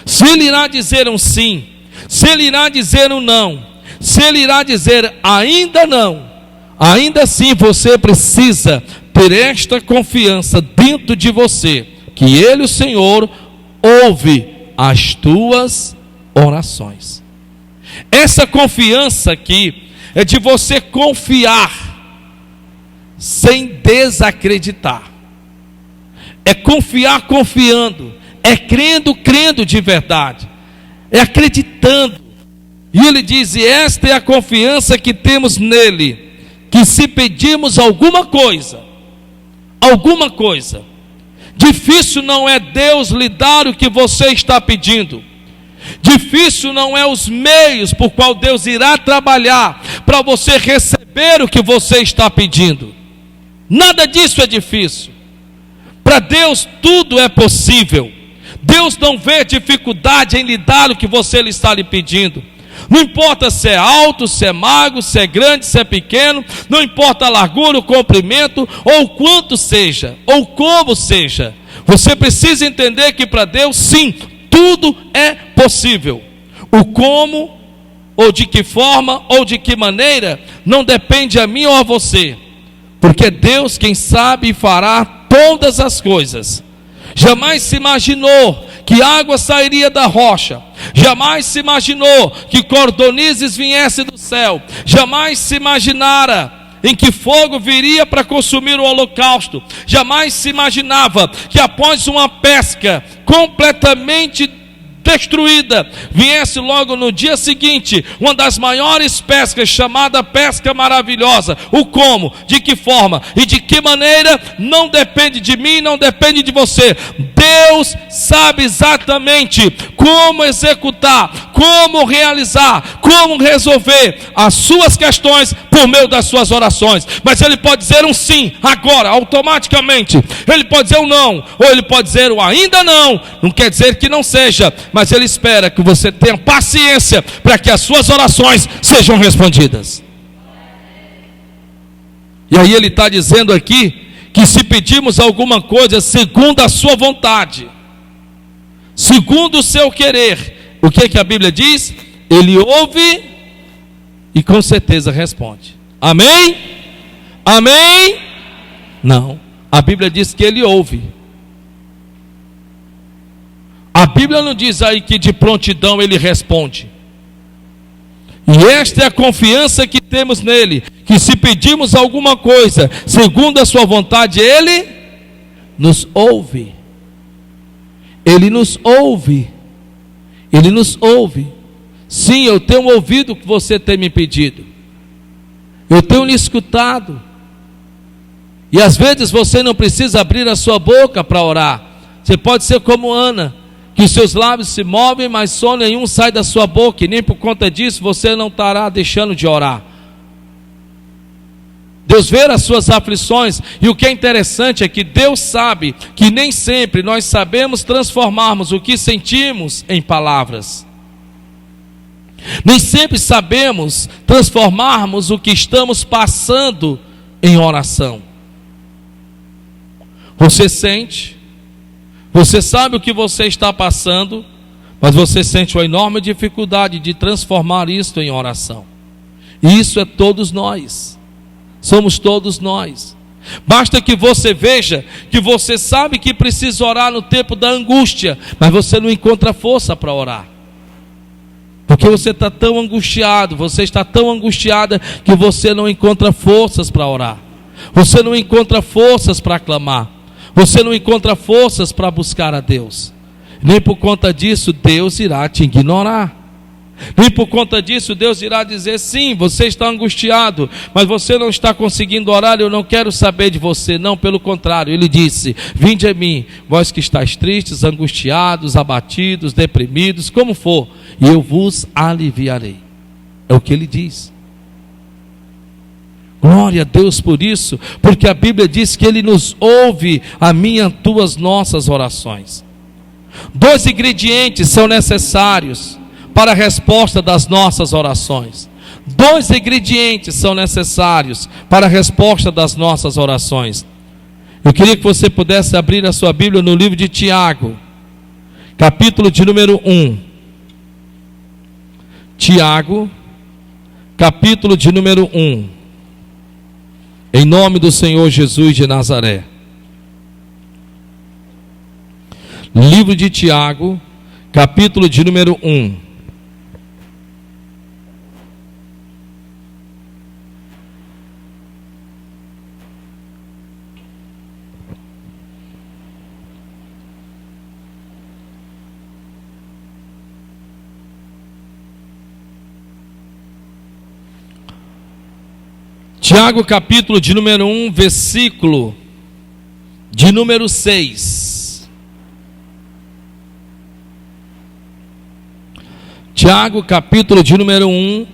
[SPEAKER 1] Se Ele irá dizer um sim, se Ele irá dizer um não, se Ele irá dizer ainda não, ainda assim você precisa ter esta confiança dentro de você, que Ele, o Senhor, ouve as tuas orações. Essa confiança aqui é de você confiar sem desacreditar, é confiar confiando, é crendo de verdade, é acreditando. E ele diz: e esta é a confiança que temos nele, que se pedirmos alguma coisa, difícil não é Deus lhe dar o que você está pedindo, difícil não é os meios por qual Deus irá trabalhar para você receber o que você está pedindo. Nada disso é difícil. Para Deus tudo é possível. Deus não vê dificuldade em lhe dar o que você está lhe pedindo. Não importa se é alto, se é magro, se é grande, se é pequeno, não importa a largura, o comprimento, ou quanto seja, ou como seja. Você precisa entender que para Deus, sim, tudo é possível. O como, ou de que forma, ou de que maneira, não depende a mim ou a você, porque é Deus quem sabe e fará todas as coisas. Jamais se imaginou que água sairia da rocha, jamais se imaginou que cordonizes viesse do céu, jamais se imaginara em que fogo viria para consumir o holocausto, jamais se imaginava que após uma pesca completamente destruída, viesse logo no dia seguinte uma das maiores pescas, chamada pesca maravilhosa. O como, de que forma e de que maneira não depende de mim, não depende de você. Deus sabe exatamente como executar, como realizar, como resolver as suas questões por meio das suas orações. Mas Ele pode dizer um sim agora, automaticamente. Ele pode dizer um não, ou Ele pode dizer um ainda não. Não quer dizer que não seja, mas Ele espera que você tenha paciência para que as suas orações sejam respondidas. E aí Ele está dizendo aqui que se pedirmos alguma coisa segundo a sua vontade, segundo o seu querer, o que a Bíblia diz? Ele ouve e com certeza responde. Amém? Amém? Não, a Bíblia diz que Ele ouve. A Bíblia não diz aí que de prontidão Ele responde. E esta é a confiança que temos nele, que se pedirmos alguma coisa segundo a sua vontade, Ele nos ouve. Ele nos ouve. Ele nos ouve. Sim, eu tenho ouvido o que você tem me pedido, eu tenho lhe escutado. E às vezes você não precisa abrir a sua boca para orar. Você pode ser como Ana, que os seus lábios se movem, mas som nenhum sai da sua boca, e nem por conta disso você não estará deixando de orar. Deus vê as suas aflições, e o que é interessante é que Deus sabe que nem sempre nós sabemos transformarmos o que sentimos em palavras. Nem sempre sabemos transformarmos o que estamos passando em oração. Você sente, você sabe o que você está passando, mas você sente uma enorme dificuldade de transformar isto em oração. E isso é todos nós. Somos todos nós. Basta que você veja que você sabe que precisa orar no tempo da angústia, mas você não encontra força para orar. Porque você está tão angustiado, você está tão angustiada que você não encontra forças para orar. Você não encontra forças para clamar. Você não encontra forças para buscar a Deus. Nem por conta disso Deus irá te ignorar. Nem por conta disso Deus irá dizer: sim, você está angustiado, mas você não está conseguindo orar, eu não quero saber de você. Não, pelo contrário, Ele disse: vinde a mim, vós que estáis tristes, angustiados, abatidos, deprimidos, como for, e eu vos aliviarei. É o que Ele diz. Glória a Deus por isso, porque a Bíblia diz que Ele nos ouve a minha, tuas, nossas orações. 2 ingredientes são necessários para a resposta das nossas orações. 2 ingredientes são necessários para a resposta das nossas orações. Eu queria que você pudesse abrir a sua Bíblia no livro de Tiago, capítulo de número 1. Tiago, capítulo de número 1. Em nome do Senhor Jesus de Nazaré. Livro de Tiago, capítulo de número 1. Tiago, capítulo de número 1, versículo de número 6. Tiago, capítulo de número 1,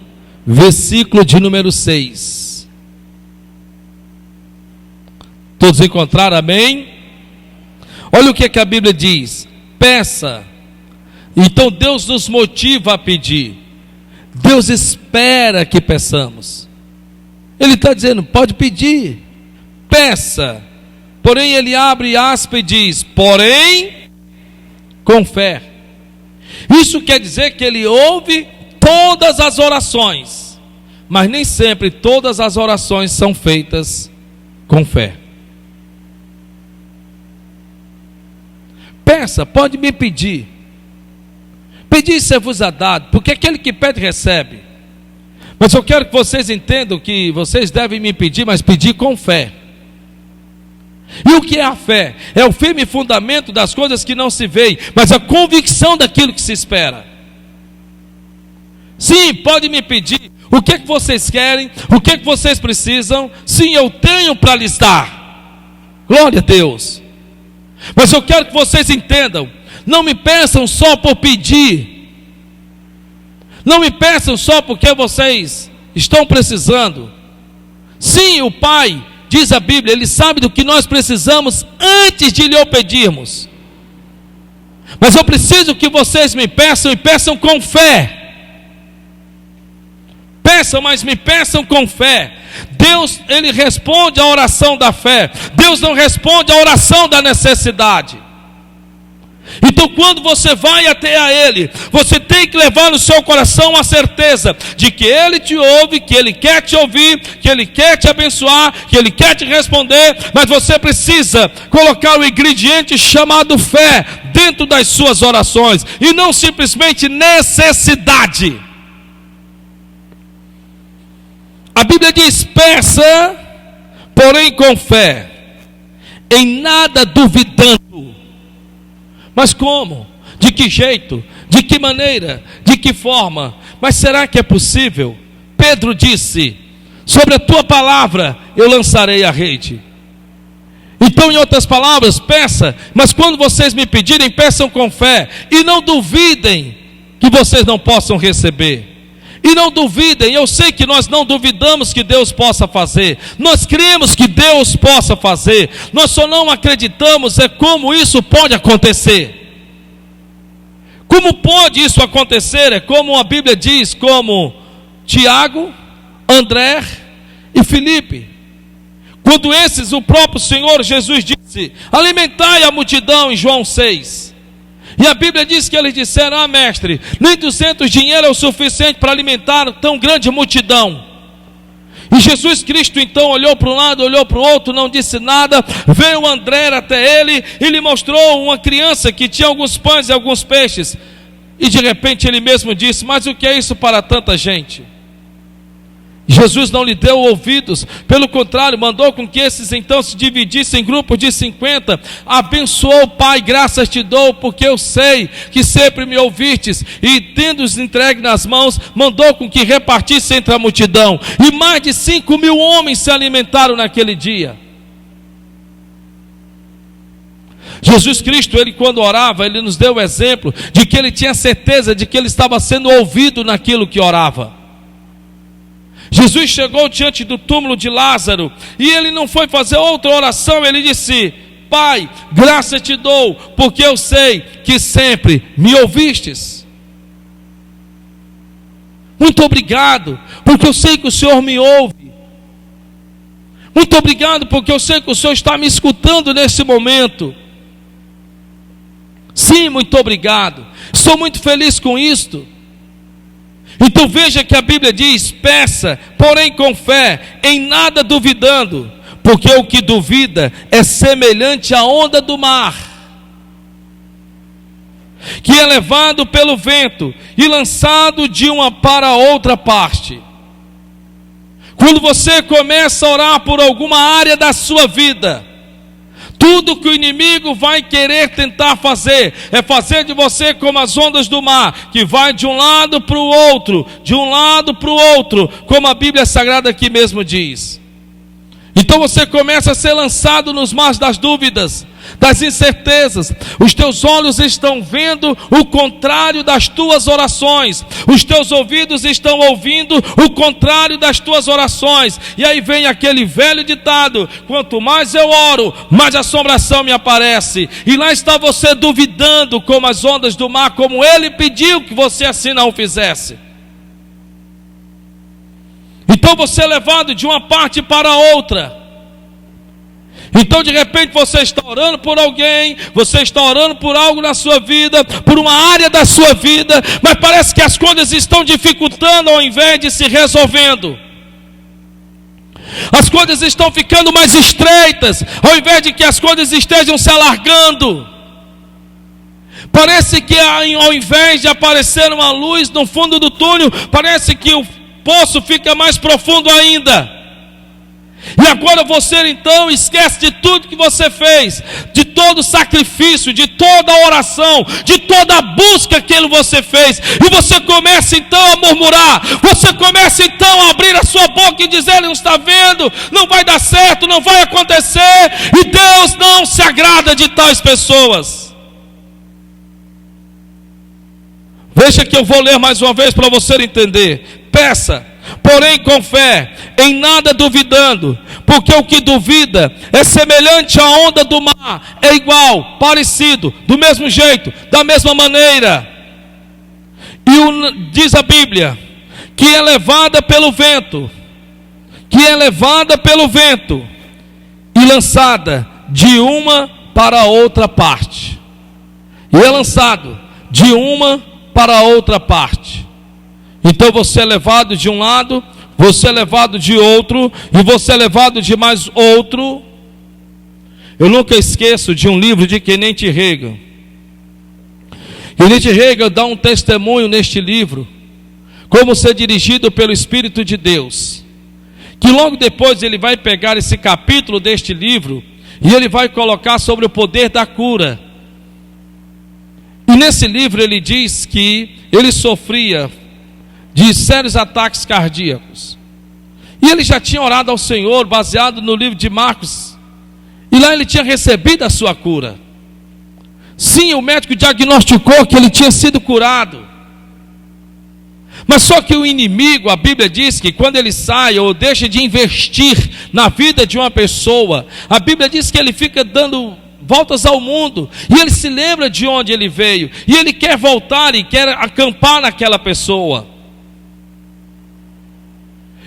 [SPEAKER 1] versículo de número 6. Todos encontraram, amém? Olha o que a Bíblia diz: peça. Então Deus nos motiva a pedir. Deus espera que peçamos. Ele está dizendo, pode pedir, peça. Porém ele abre aspas e diz, porém, com fé. Isso quer dizer que ele ouve todas as orações, mas nem sempre todas as orações são feitas com fé. Peça, pode me pedir. Pedir ser-vos-á dado, porque aquele que pede recebe. Mas eu quero que vocês entendam que vocês devem me pedir, mas pedir com fé. E o que é a fé? É o firme fundamento das coisas que não se veem, mas a convicção daquilo que se espera. Sim, pode me pedir. O que é que vocês querem? O que é que vocês precisam? Sim, eu tenho para lhes dar. Glória a Deus. Mas eu quero que vocês entendam. Não me peçam só por pedir. Não me peçam só porque vocês estão precisando. Sim, o Pai, diz a Bíblia, Ele sabe do que nós precisamos antes de lhe o pedirmos. Mas eu preciso que vocês me peçam e peçam com fé. Peçam, mas me peçam com fé. Deus, Ele responde à oração da fé. Deus não responde à oração da necessidade. Então quando você vai até a Ele, você tem que levar no seu coração a certeza de que Ele te ouve, que Ele quer te ouvir, que Ele quer te abençoar, que Ele quer te responder, mas você precisa colocar o ingrediente chamado fé dentro das suas orações, e não simplesmente necessidade. A Bíblia diz, peça, porém com fé, em nada duvidando. Mas como? De que jeito? De que maneira? De que forma? Mas será que é possível? Pedro disse, sobre a tua palavra eu lançarei a rede. Então, em outras palavras, peça, mas quando vocês me pedirem, peçam com fé, e não duvidem que vocês não possam receber. E não duvidem, eu sei que nós não duvidamos que Deus possa fazer, nós cremos que Deus possa fazer, nós só não acreditamos como isso pode acontecer. Como pode isso acontecer? É como a Bíblia diz, como Tiago, André e Filipe. Quando esses, o próprio Senhor Jesus disse, alimentai a multidão em João 6. E a Bíblia diz que eles disseram, mestre, nem 200 dinheiro é o suficiente para alimentar tão grande multidão. E Jesus Cristo então olhou para um lado, olhou para o outro, não disse nada. Veio André até ele e lhe mostrou uma criança que tinha alguns pães e alguns peixes. E de repente ele mesmo disse, mas o que é isso para tanta gente? Jesus não lhe deu ouvidos, pelo contrário, mandou com que esses então se dividissem em grupos de 50, abençoou, Pai, graças te dou, porque eu sei que sempre me ouvistes, e tendo-os entregue nas mãos, mandou com que repartissem entre a multidão, e mais de 5.000 homens se alimentaram naquele dia. Jesus Cristo, Ele quando orava, Ele nos deu o exemplo de que Ele tinha certeza de que Ele estava sendo ouvido naquilo que orava. Jesus chegou diante do túmulo de Lázaro, e Ele não foi fazer outra oração, Ele disse, Pai, graça te dou, porque eu sei que sempre me ouvistes. Muito obrigado, porque eu sei que o Senhor me ouve. Muito obrigado, porque eu sei que o Senhor está me escutando nesse momento. Sim, muito obrigado. Estou muito feliz com isto. Então veja que a Bíblia diz: peça, porém com fé, em nada duvidando, porque o que duvida é semelhante à onda do mar, que é levado pelo vento e lançado de uma para outra parte. Quando você começa a orar por alguma área da sua vida, tudo que o inimigo vai querer tentar fazer é fazer de você como as ondas do mar, que vai de um lado para o outro, de um lado para o outro, como a Bíblia Sagrada aqui mesmo diz. Então você começa a ser lançado nos mares das dúvidas, das incertezas. Os teus olhos estão vendo o contrário das tuas orações, os teus ouvidos estão ouvindo o contrário das tuas orações. E aí vem aquele velho ditado: quanto mais eu oro, mais assombração me aparece. E lá está você duvidando como as ondas do mar, como ele pediu que você assim não fizesse. Então você é levado de uma parte para outra. Então de repente você está orando por alguém, você está orando por algo na sua vida, por uma área da sua vida, mas parece que as coisas estão dificultando ao invés de se resolvendo. As coisas estão ficando mais estreitas, ao invés de que as coisas estejam se alargando. Parece que ao invés de aparecer uma luz no fundo do túnel, parece que o poço fica mais profundo ainda. E agora você então esquece de tudo que você fez, de todo o sacrifício, de toda a oração, de toda a busca que você fez, e você começa então a murmurar, você começa então a abrir a sua boca e dizer: não está vendo, não vai dar certo, não vai acontecer. E Deus não se agrada de tais pessoas. Veja que eu vou ler mais uma vez para você entender. Peça, porém com fé, em nada duvidando, porque o que duvida é semelhante à onda do mar, é igual, parecido, do mesmo jeito, da mesma maneira. E diz a Bíblia que é levada pelo vento, e lançada de uma para outra parte. E é lançado de uma para outra parte. Então você é levado de um lado, você é levado de outro, e você é levado de mais outro. Eu nunca esqueço de um livro de Kenneth Hagin. Kenneth Hagin dá um testemunho neste livro, como ser dirigido pelo Espírito de Deus, que logo depois ele vai pegar esse capítulo deste livro, e ele vai colocar sobre o poder da cura. E nesse livro ele diz que ele sofria de sérios ataques cardíacos, e ele já tinha orado ao Senhor baseado no livro de Marcos, e lá ele tinha recebido a sua cura. Sim, o médico diagnosticou que ele tinha sido curado, mas só que o inimigo, a Bíblia diz que quando ele sai ou deixa de investir na vida de uma pessoa, a Bíblia diz que ele fica dando voltas ao mundo, e ele se lembra de onde ele veio, e ele quer voltar e quer acampar naquela pessoa.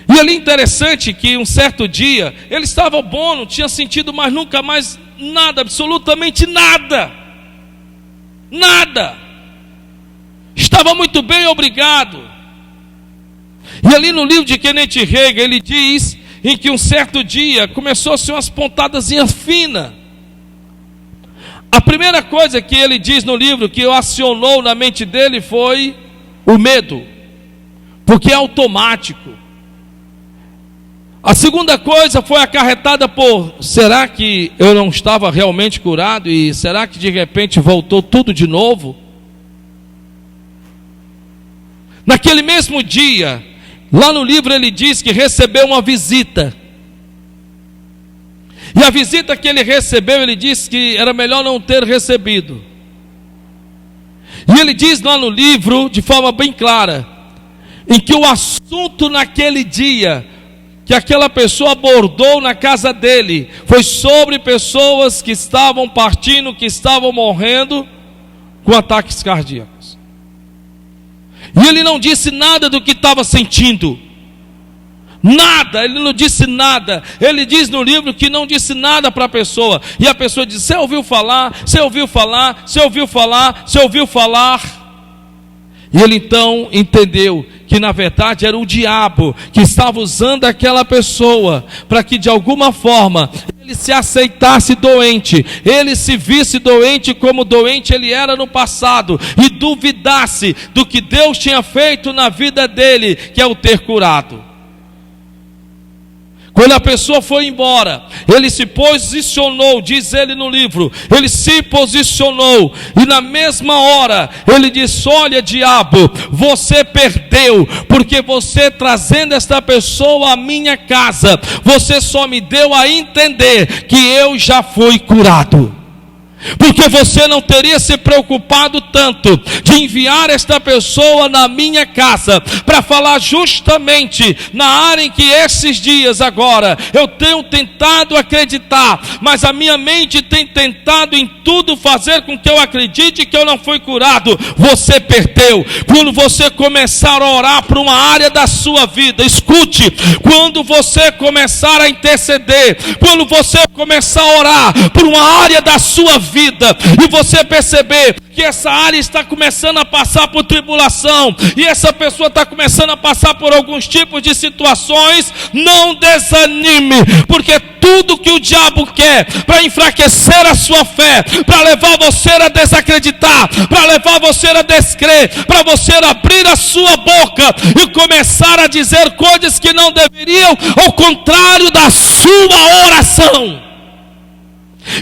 [SPEAKER 1] E ali interessante que um certo dia, ele estava bom, não tinha sentido mais nunca mais nada, absolutamente nada. Nada. Estava muito bem, obrigado. E ali no livro de Kenneth Hagin, ele diz em que um certo dia começou a ser umas pontadazinhas finas. A primeira coisa que ele diz no livro que acionou na mente dele foi o medo, porque é automático. A segunda coisa foi acarretada por: será que eu não estava realmente curado? E será que de repente voltou tudo de novo? Naquele mesmo dia, lá no livro ele diz que recebeu uma visita. E a visita que ele recebeu, ele disse que era melhor não ter recebido. E ele diz lá no livro, de forma bem clara, em que o assunto naquele dia que aquela pessoa abordou na casa dele foi sobre pessoas que estavam partindo, que estavam morrendo com ataques cardíacos. E ele não disse nada do que estava sentindo. Nada, ele não disse nada. Ele diz no livro que não disse nada para a pessoa. E a pessoa diz: você ouviu falar? Você ouviu falar? Você ouviu falar? Você ouviu falar? E ele então entendeu que na verdade era o diabo que estava usando aquela pessoa para que de alguma forma ele se aceitasse doente, ele se visse doente como doente ele era no passado e duvidasse do que Deus tinha feito na vida dele, que é o ter curado. Quando a pessoa foi embora, ele se posicionou, diz ele no livro, ele se posicionou, e na mesma hora, ele disse: olha diabo, você perdeu, porque você trazendo esta pessoa à minha casa, você só me deu a entender que eu já fui curado. Porque você não teria se preocupado tanto de enviar esta pessoa na minha casa para falar justamente na área em que esses dias agora eu tenho tentado acreditar, mas a minha mente tem tentado em tudo fazer com que eu acredite que eu não fui curado. Você perdeu. Quando você começar a orar por uma área da sua vida, escute, quando você começar a interceder, quando você começar a orar por uma área da sua vida, e você perceber que essa área está começando a passar por tribulação, e essa pessoa está começando a passar por alguns tipos de situações, não desanime, porque tudo que o diabo quer para enfraquecer a sua fé, para levar você a desacreditar, para levar você a descrer, para você abrir a sua boca e começar a dizer coisas que não deveriam, ao contrário da sua oração.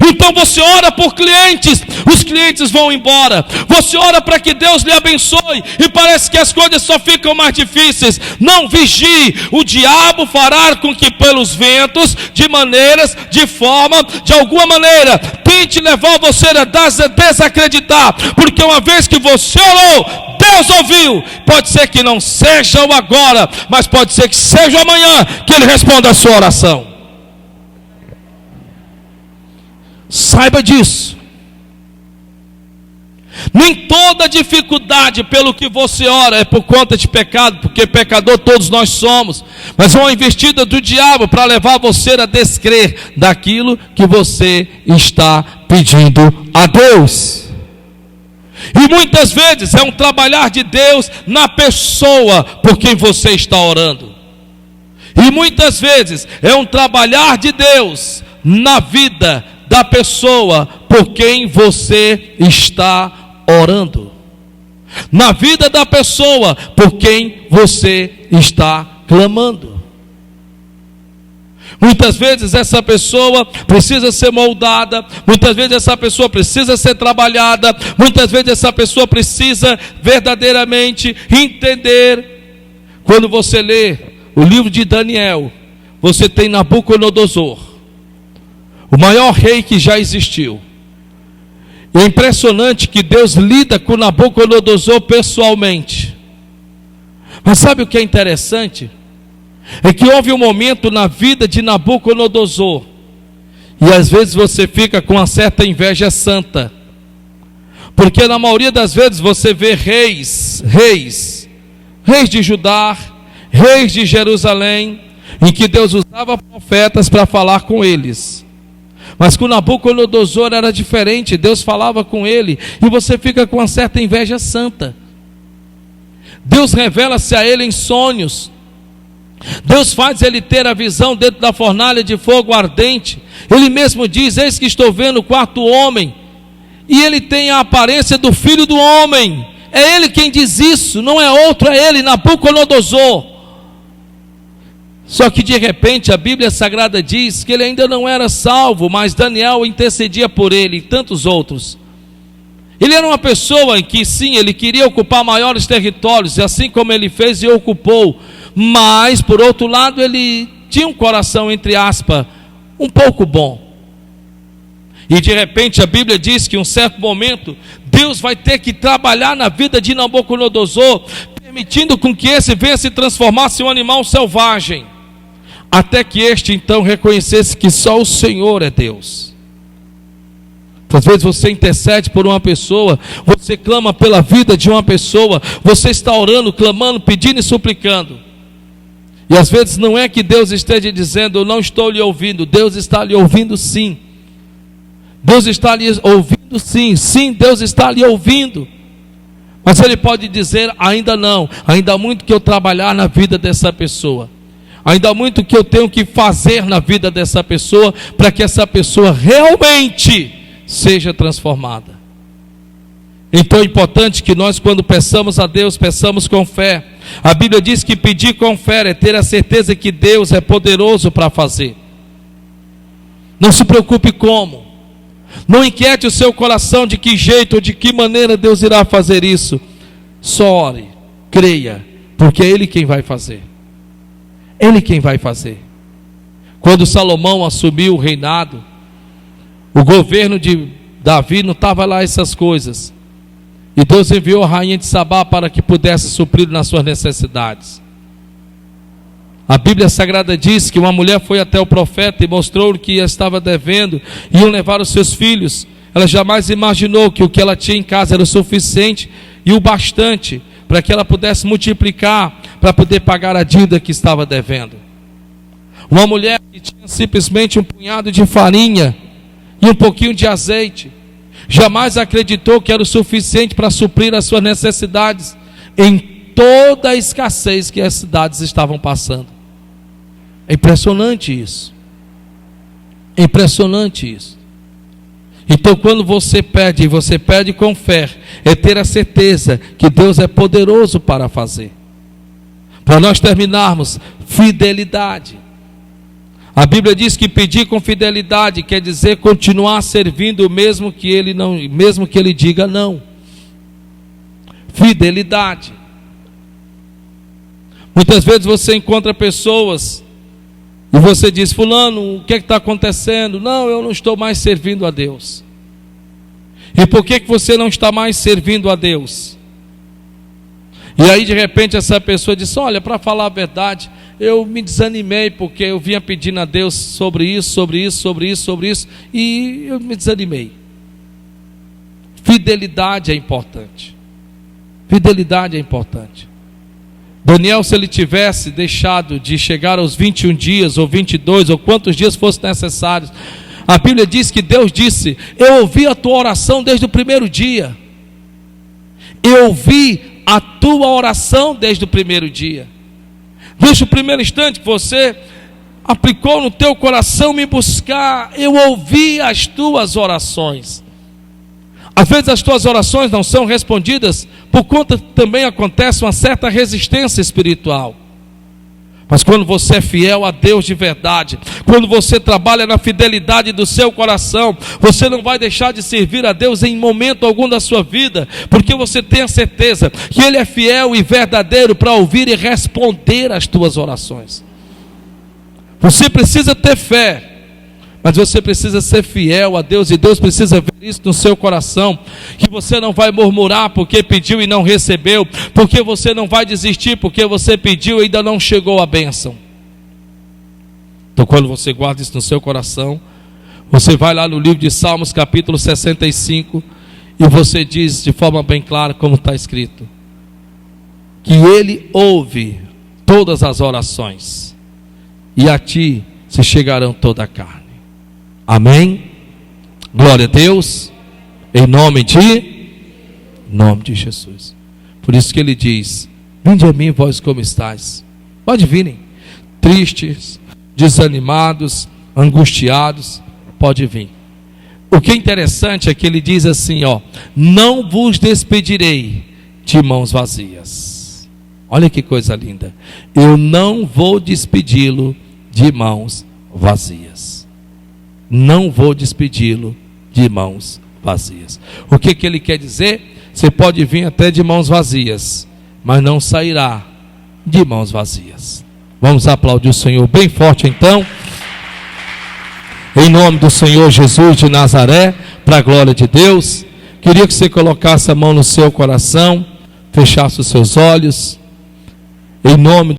[SPEAKER 1] Então você ora por clientes, os clientes vão embora. Você ora para que Deus lhe abençoe e parece que as coisas só ficam mais difíceis. Não vigie, o diabo fará com que pelos ventos, de maneiras, de forma, de alguma maneira, tente levar você a desacreditar, porque uma vez que você orou, Deus ouviu. Pode ser que não seja o agora, mas pode ser que seja amanhã que Ele responda a sua oração. Saiba disso. Nem toda dificuldade pelo que você ora é por conta de pecado, porque pecador todos nós somos, mas é uma investida do diabo para levar você a descrer daquilo que você está pedindo a Deus. E muitas vezes é um trabalhar de Deus na pessoa por quem você está orando. E muitas vezes é um trabalhar de Deus na vida da pessoa por quem você está orando, na vida da pessoa por quem você está clamando. Muitas vezes essa pessoa precisa ser moldada, muitas vezes essa pessoa precisa ser trabalhada, muitas vezes essa pessoa precisa verdadeiramente entender. Quando você lê o livro de Daniel, você tem Nabucodonosor, o maior rei que já existiu. É impressionante que Deus lida com Nabucodonosor pessoalmente. Mas sabe o que é interessante? É que houve um momento na vida de Nabucodonosor, e às vezes você fica com uma certa inveja santa, porque na maioria das vezes você vê reis de Judá, reis de Jerusalém, em que Deus usava profetas para falar com eles. Mas com Nabucodonosor era diferente, Deus falava com ele, e você fica com uma certa inveja santa. Deus revela-se a ele em sonhos, Deus faz ele ter a visão dentro da fornalha de fogo ardente. Ele mesmo diz: eis que estou vendo o quarto homem, e ele tem a aparência do filho do homem. É ele quem diz isso, não é outro, é ele, Nabucodonosor. Só que de repente a Bíblia Sagrada diz que ele ainda não era salvo, mas Daniel intercedia por ele e tantos outros. Ele era uma pessoa em que sim, ele queria ocupar maiores territórios, e assim como ele fez e ocupou, mas por outro lado ele tinha um coração, entre aspas, um pouco bom. E de repente a Bíblia diz que em um certo momento Deus vai ter que trabalhar na vida de Nabucodonosor, permitindo com que esse venha se transformasse em um animal selvagem, até que este então reconhecesse que só o Senhor é Deus. Às vezes você intercede por uma pessoa, você clama pela vida de uma pessoa, você está orando, clamando, pedindo e suplicando, e às vezes não é que Deus esteja dizendo: eu não estou lhe ouvindo. Deus está lhe ouvindo sim. Deus está lhe ouvindo sim. Sim, Deus está lhe ouvindo. Mas ele pode dizer: ainda não, ainda há muito que eu trabalhar na vida dessa pessoa, ainda há muito que eu tenho que fazer na vida dessa pessoa, para que essa pessoa realmente seja transformada. Então é importante que nós, quando peçamos a Deus, peçamos com fé. A Bíblia diz que pedir com fé é ter a certeza que Deus é poderoso para fazer. Não se preocupe como, não inquiete o seu coração de que jeito ou de que maneira Deus irá fazer isso. Só ore, creia, porque é Ele quem vai fazer. Ele quem vai fazer. Quando Salomão assumiu o reinado, o governo de Davi não estava lá essas coisas. E Deus enviou a rainha de Sabá para que pudesse suprir nas suas necessidades. A Bíblia Sagrada diz que uma mulher foi até o profeta e mostrou-lhe que estava devendo, iam levar os seus filhos. Ela jamais imaginou que o que ela tinha em casa era o suficiente e o bastante para que ela pudesse multiplicar, para poder pagar a dívida que estava devendo. Uma mulher que tinha simplesmente um punhado de farinha e um pouquinho de azeite, jamais acreditou que era o suficiente para suprir as suas necessidades em toda a escassez que as cidades estavam passando. É impressionante isso. É impressionante isso. Então, quando você pede com fé, é ter a certeza que Deus é poderoso para fazer. Para nós terminarmos, fidelidade. A Bíblia diz que pedir com fidelidade quer dizer continuar servindo mesmo que ele diga não. Fidelidade. Muitas vezes você encontra pessoas e você diz: fulano, o que está acontecendo? Não, eu não estou mais servindo a Deus. E por que você não está mais servindo a Deus? E aí de repente essa pessoa diz: olha, para falar a verdade, eu me desanimei porque eu vinha pedindo a Deus sobre isso, e eu me desanimei. Fidelidade é importante. Fidelidade é importante. Daniel, se ele tivesse deixado de chegar aos 21 dias, ou 22, ou quantos dias fossem necessários, a Bíblia diz que Deus disse: eu ouvi a tua oração desde o primeiro dia. Eu ouvi a tua oração desde o primeiro dia. Desde o primeiro instante que você aplicou no teu coração me buscar, eu ouvi as tuas orações. Às vezes as tuas orações não são respondidas, por conta também acontece uma certa resistência espiritual. Mas quando você é fiel a Deus de verdade, quando você trabalha na fidelidade do seu coração, você não vai deixar de servir a Deus em momento algum da sua vida, porque você tem a certeza que Ele é fiel e verdadeiro para ouvir e responder às tuas orações. Você precisa ter fé, mas você precisa ser fiel a Deus, e Deus precisa ver isso no seu coração, que você não vai murmurar porque pediu e não recebeu, porque você não vai desistir porque você pediu e ainda não chegou a bênção. Então, quando você guarda isso no seu coração, você vai lá no livro de Salmos, capítulo 65, e você diz de forma bem clara, como está escrito, que Ele ouve todas as orações, e a ti se chegarão toda a carne. Amém? Glória a Deus. Em nome de Jesus. Por isso que ele diz: vinde a mim, vós como estáis. Pode virem, tristes, desanimados, angustiados, pode vir. O que é interessante é que ele diz assim, não vos despedirei de mãos vazias. Olha que coisa linda. Eu não vou despedi-lo de mãos vazias. Não vou despedi-lo de mãos vazias. O que ele quer dizer? Você pode vir até de mãos vazias, mas não sairá de mãos vazias. Vamos aplaudir o Senhor bem forte então, em nome do Senhor Jesus de Nazaré, para a glória de Deus. Queria que você colocasse a mão no seu coração, fechasse os seus olhos, em nome